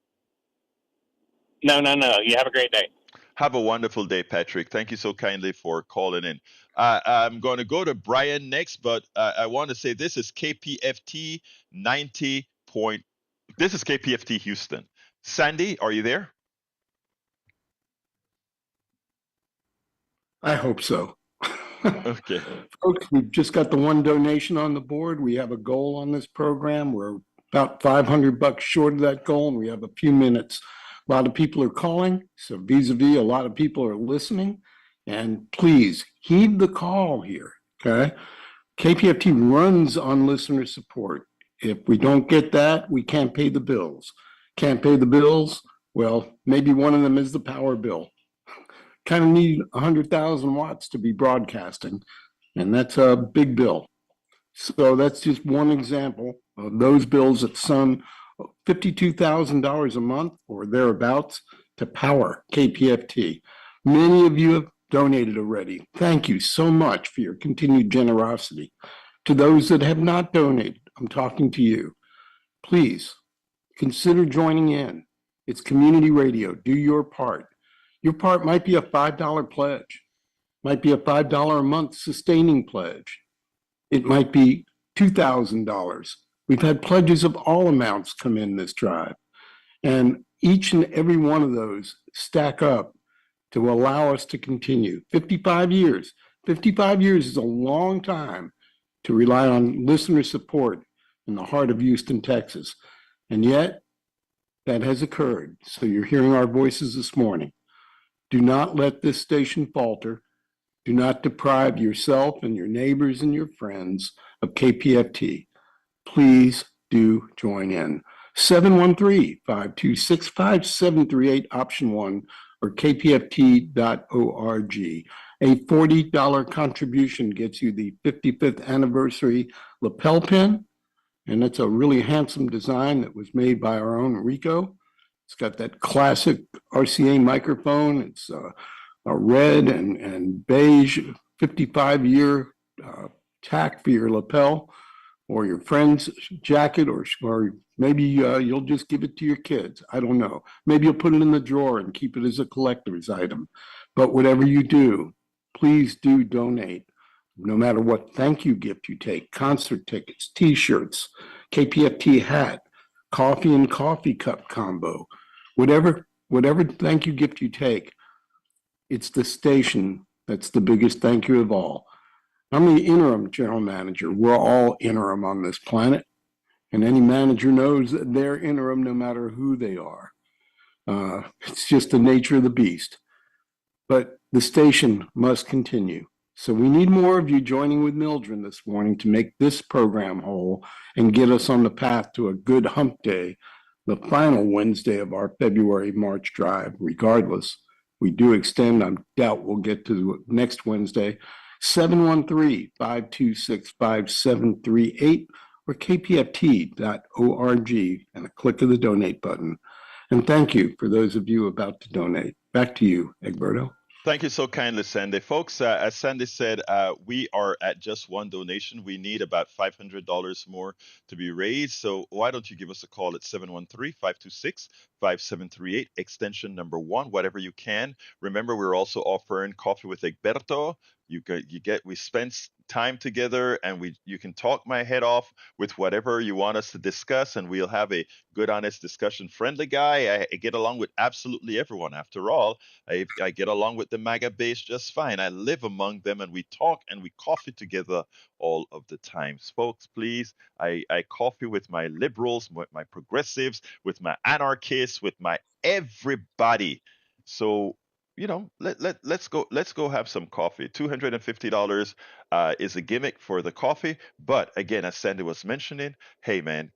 No. You have a great day. Have a wonderful day, Patrick. Thank you so kindly for calling in. I'm going to go to Brian next, but I want to say this is KPFT 90 point. This is KPFT Houston. Sandy, are you there? I hope so. Okay. Folks, we've just got the one donation on the board. We have a goal on this program. We're about $500 short of that goal, and we have a few minutes. A lot of people are calling, so vis-a-vis, a lot of people are listening. And please heed the call here, okay? KPFT runs on listener support. If we don't get that, we can't pay the bills. Can't pay the bills? Well, maybe one of them is the power bill. Kind of need 100,000 watts to be broadcasting, and that's a big bill. So that's just one example of those bills that sum $52,000 a month or thereabouts to power KPFT. Many of you have donated already. Thank you so much for your continued generosity. To those that have not donated, I'm talking to you. Please consider joining in. It's community radio. Do your part. Your part might be a $5 pledge, might be a $5 a month sustaining pledge. It might be $2,000. We've had pledges of all amounts come in this drive. And each and every one of those stack up to allow us to continue. 55 years. 55 years is a long time to rely on listener support in the heart of Houston, Texas. And yet, that has occurred. So you're hearing our voices this morning. Do not let this station falter. Do not deprive yourself and your neighbors and your friends of KPFT. Please do join in. 713-526-5738, option 1, or kpft.org. A $40 contribution gets you the 55th anniversary lapel pin, and it's a really handsome design that was made by our own Rico. It's got that classic RCA microphone. It's a red and beige 55-year tack for your lapel or your friend's jacket, or maybe you'll just give it to your kids. I don't know. Maybe you'll put it in the drawer and keep it as a collector's item. But whatever you do, please do donate. No matter what thank you gift you take, concert tickets, T-shirts, KPFT hat, coffee and coffee cup combo, whatever thank you gift you take, it's the station that's the biggest thank you of all. I'm the interim general manager. We're all interim on this planet, and any manager knows that they're interim no matter who they are. It's just the nature of the beast. But the station must continue. So we need more of you joining with Mildred this morning to make this program whole and get us on the path to a good hump day, the final Wednesday of our February-March drive. Regardless, we do extend. I doubt we'll get to next Wednesday. 713-526-5738 or kpft.org and a click of the donate button. And thank you for those of you about to donate. Back to you, Egberto. Thank you so kindly, Sandy. Folks, as Sandy said, we are at just one donation. We need about $500 more to be raised. So why don't you give us a call at 713-526-5738, extension number 1, whatever you can. Remember, we're also offering Coffee with Egberto. We spend time together, and you can talk my head off with whatever you want us to discuss, and we'll have a good, honest discussion. Friendly guy. I get along with absolutely everyone. After all, I get along with the MAGA base just fine. I live among them, and we talk and we coffee together all of the time. Folks, please, I coffee with my liberals, with my progressives, with my anarchists, with my everybody. So let's go have some coffee. $250 is a gimmick for the coffee, but again, as Sandy was mentioning, hey man,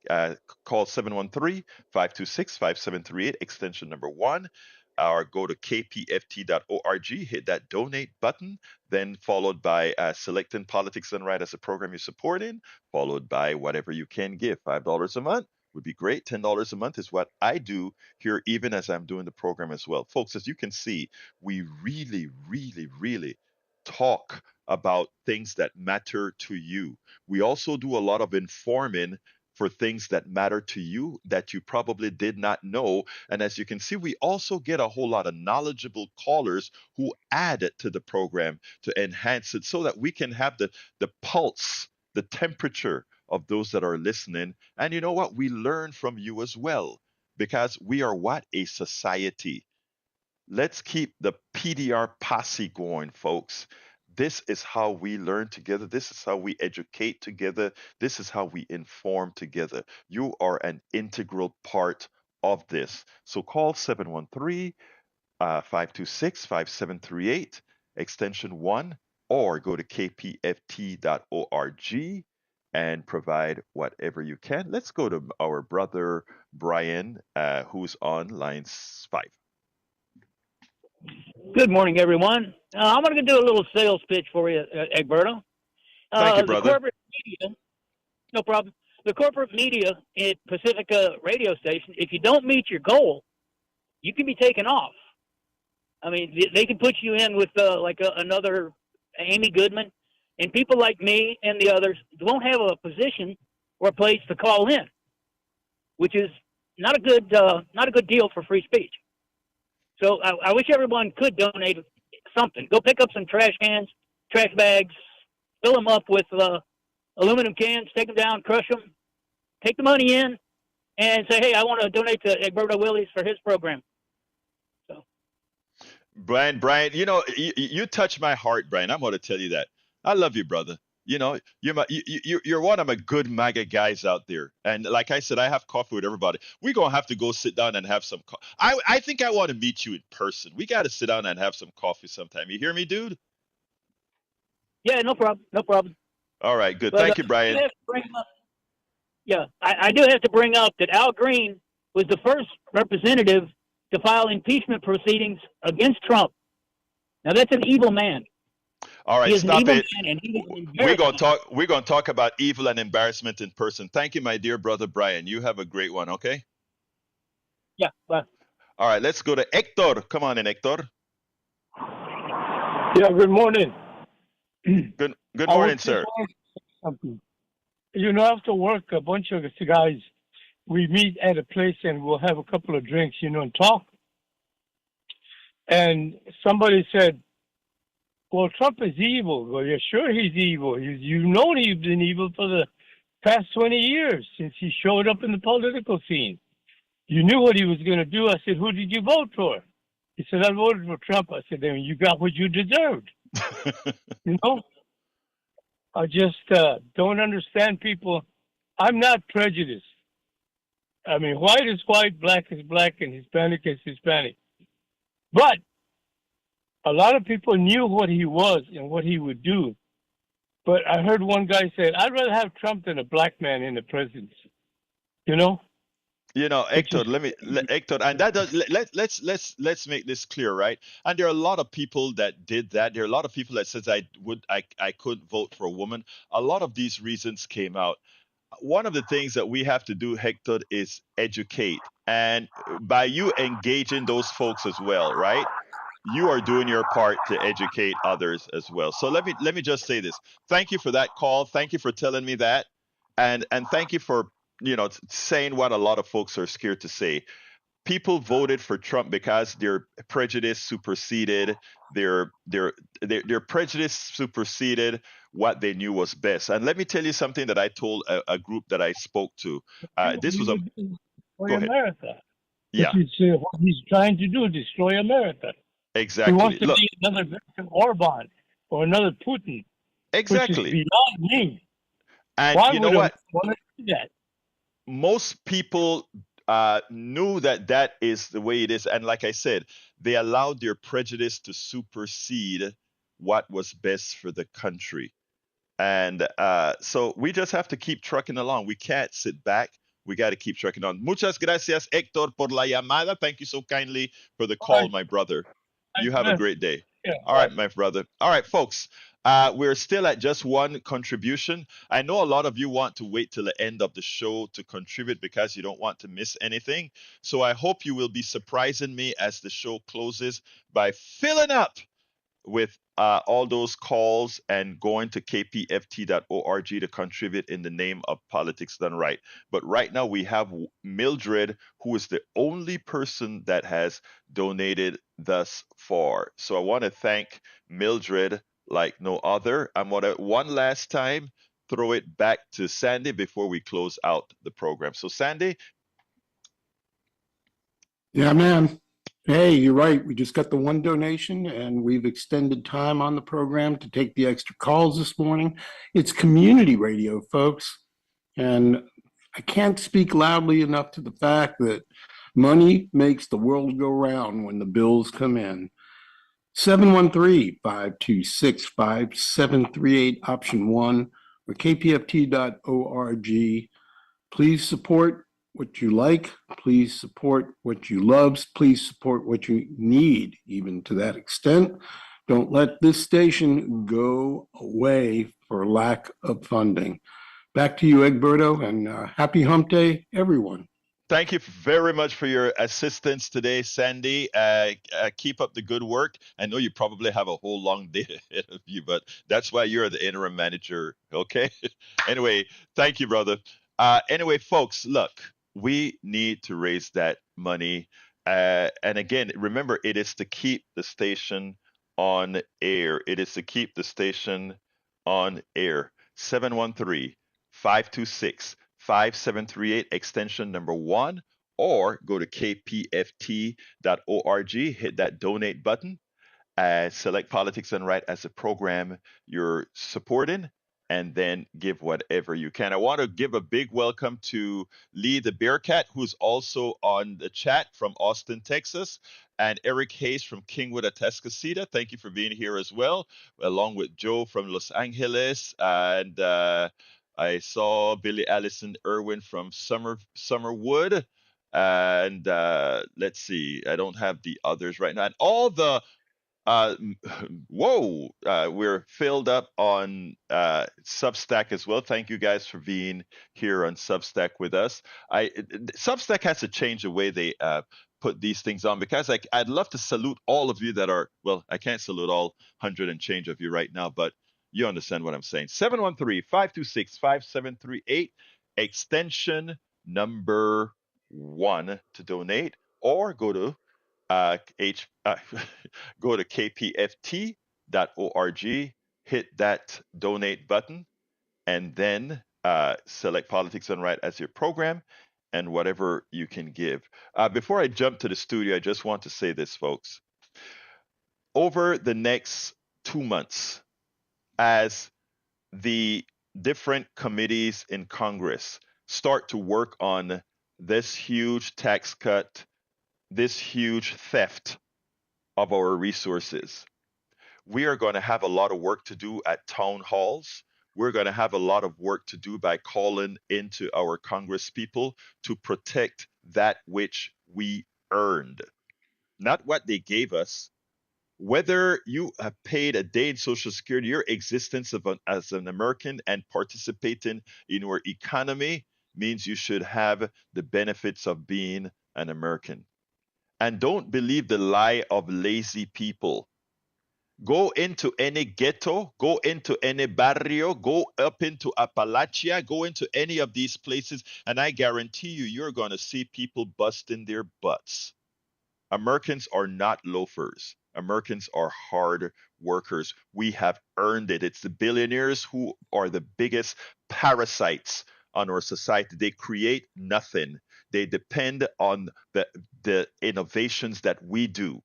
call 713-526-5738, extension number 1, or go to kpft.org, hit that donate button, then followed by selecting Politics Done Right as a program you're supporting, followed by whatever you can give. $5 a month would be great. $10 a month is what I do here, even as I'm doing the program as well. Folks, as you can see, we really, really, really talk about things that matter to you. We also do a lot of informing for things that matter to you that you probably did not know. And as you can see, we also get a whole lot of knowledgeable callers who add it to the program to enhance it so that we can have the pulse, the temperature of those that are listening. And you know what? We learn from you as well because we are what? A society. Let's keep the PDR posse going, folks. This is how we learn together. This is how we educate together. This is how we inform together. You are an integral part of this. So call 713 526 5738, extension 1, or go to kpft.org and provide whatever you can. Let's go to our brother Brian, who's on line 5. Good morning, everyone. I'm going to do a little sales pitch for you, Egberto. Thank you, The brother. corporate media, no problem. The corporate media at Pacifica radio station, if you don't meet your goal, you can be taken off. I mean, they can put you in with another Amy Goodman, and people like me and the others won't have a position or a place to call in, which is not a good deal for free speech. So I wish everyone could donate something. Go pick up some trash cans, trash bags, fill them up with aluminum cans, take them down, crush them, take the money in, and say, hey, I want to donate to Egberto Willies for his program. So, Brian, you touch my heart, Brian. I'm going to tell you that. I love you, brother. You're one of my good MAGA guys out there. And like I said, I have coffee with everybody. We're going to have to go sit down and have some I think I want to meet you in person. We got to sit down and have some coffee sometime. You hear me, dude? yeah, no problem. No problem. All right, good. But, Thank you, Brian. I do have to bring up that Al Green was the first representative to file impeachment proceedings against Trump. Now, that's an evil man. All right, stop it. We're going to talk about evil and embarrassment in person. Thank you, my dear brother Brian. You have a great one, okay? Yeah, bye. All right, let's go to Hector. Come on in, Hector. Yeah, good morning. Good morning, sir. You know, after work, a bunch of guys, we meet at a place and we'll have a couple of drinks, and talk. And somebody said, well, Trump is evil. Well, yeah, sure he's evil. You've known he's been evil for the past 20 years since he showed up in the political scene. You knew what he was going to do. I said, who did you vote for? He said, I voted for Trump. I said, then you got what you deserved. I just don't understand people. I'm not prejudiced. I mean, white is white, black is black, and Hispanic is Hispanic. But a lot of people knew what he was and what he would do. But I heard one guy say, I'd rather have Trump than a black man in the presidency. Hector, Hector, and that does let's make this clear, right? And there are a lot of people that did that. There are a lot of people that says I could vote for a woman. A lot of these reasons came out. One of the things that we have to do, Hector, is educate. And by you engaging those folks as well, right? You are doing your part to educate others as well. So let me just say this. Thank you for that call. Thank you for telling me that. And thank you for saying what a lot of folks are scared to say. People voted for Trump because their prejudice superseded their prejudice superseded what they knew was best. And let me tell you something that I told a group that I spoke to. This was Go ahead. America. Yeah. What he's trying to do, destroy America. Exactly. He wants to be another Viktor Orban or another Putin. Exactly. Which is beyond me. And why you know would what? Want to do that? Most people knew that is the way it is. And like I said, they allowed their prejudice to supersede what was best for the country. And so we just have to keep trucking along. We can't sit back. We got to keep trucking on. Muchas gracias, Héctor, por la llamada. Thank you so kindly for the call, my brother. You have a great day. Yeah. All right, my brother. All right, folks. We're still at just one contribution. I know a lot of you want to wait till the end of the show to contribute because you don't want to miss anything. So I hope you will be surprising me as the show closes by filling up with all those calls and going to kpft.org to contribute in the name of Politics Done Right. But right now we have Mildred, who is the only person that has donated thus far. So I want to thank Mildred like no other. I'm going to one last time throw it back to Sandy before we close out the program. So Sandy. Yeah, man. Hey, you're right. We just got the one donation and we've extended time on the program to take the extra calls this morning. It's community radio, folks. And I can't speak loudly enough to the fact that money makes the world go round when the bills come in. 713-526-5738, option 1, or kpft.org. Please support what you like. Please support what you love. Please support what you need, even to that extent. Don't let this station go away for lack of funding. Back to you, Egberto, and happy hump day, everyone. Thank you very much for your assistance today, Sandy. Keep up the good work. I know you probably have a whole long day ahead of you, but that's why you're the interim manager. Okay. Anyway, thank you, brother. Anyway, folks, look, we need to raise that money. And again, remember, it is to keep the station on air. It is to keep the station on air. 713-526-5738, extension number 1, or go to kpft.org, hit that donate button, select Politics Done Right as a program you're supporting, and then give whatever you can. I want to give a big welcome to Lee the Bearcat, who's also on the chat from Austin, Texas, and Eric Hayes from Kingwood, Atascocita. Thank you for being here as well, along with Joe from Los Angeles, and I saw Billy Allison Irwin from Summerwood. And let's see, I don't have the others right now. And all the uh, whoa, we're filled up on Substack as well. Thank you guys for being here on Substack with us. Substack has to change the way they put these things on, because I'd love to salute all of you that are, well, I can't salute all 100 and change of you right now, but you understand what I'm saying. 713-526-5738, extension number 1 to donate, or go to uh, H, uh, go to kpft.org, hit that donate button, and then select Politics Done Right as your program and whatever you can give. Before I jump to the studio, I just want to say this, folks. Over the next 2 months, as the different committees in Congress start to work on this huge tax cut, this huge theft of our resources, we are going to have a lot of work to do at town halls. We're going to have a lot of work to do by calling into our Congress people to protect that which we earned, not what they gave us. Whether you have paid a day in Social Security, your existence as an American and participating in our economy means you should have the benefits of being an American. And don't believe the lie of lazy people. Go into any ghetto, go into any barrio, go up into Appalachia, go into any of these places, and I guarantee you, you're going to see people busting their butts. Americans are not loafers. Americans are hard workers. We have earned it. It's the billionaires who are the biggest parasites on our society. They create nothing. They depend on the innovations that we do,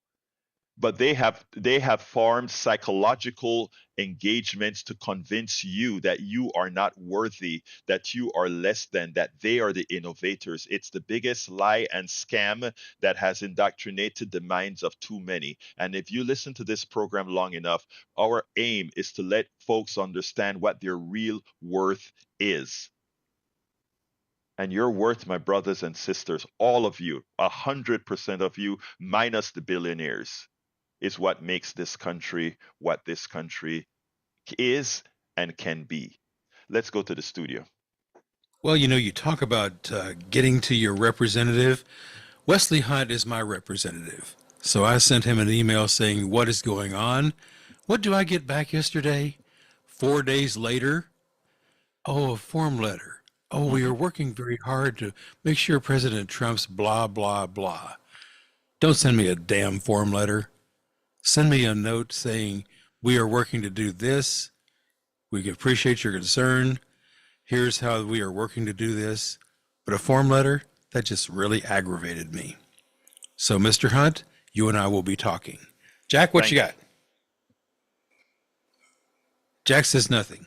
but they have formed psychological engagements to convince you that you are not worthy, that you are less than, that they are the innovators. It's the biggest lie and scam that has indoctrinated the minds of too many. And if you listen to this program long enough, our aim is to let folks understand what their real worth is. And your worth, my brothers and sisters, all of you, 100% of you, minus the billionaires, is what makes this country what this country is and can be. Let's go to the studio. Well, you talk about getting to your representative. Wesley Hunt is my representative. So I sent him an email saying what is going on. What do I get back yesterday? 4 days later? Oh, a form letter. Oh, we are working very hard to make sure President Trump's blah, blah, blah. Don't send me a damn form letter. Send me a note saying, we are working to do this. We appreciate your concern. Here's how we are working to do this. But a form letter, that just really aggravated me. So, Mr. Hunt, you and I will be talking. Jack, what you got? Jack says nothing.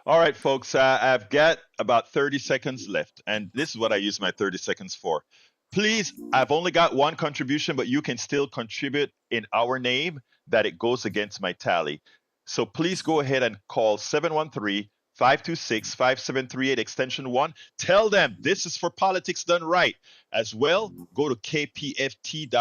All right, folks, I've got about 30 seconds left, and this is what I use my 30 seconds for. Please, I've only got one contribution, but you can still contribute in our name that it goes against my tally. So please go ahead and call 713-526-5738 extension 1. Tell them this is for Politics Done Right. As well, go to kpft.org,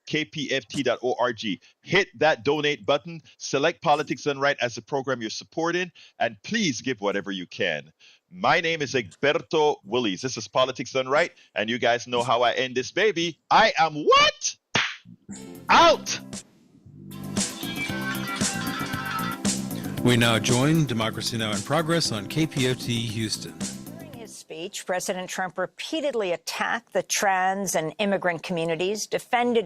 kpft.org. Hit that donate button, select Politics Done Right as the program you're supporting, and please give whatever you can. My name is Egberto Willies. This is Politics Done Right, and you guys know how I end this baby. I am what? Out! We now join Democracy Now! In Progress on KPFT Houston. During his speech, President Trump repeatedly attacked the trans and immigrant communities, defended his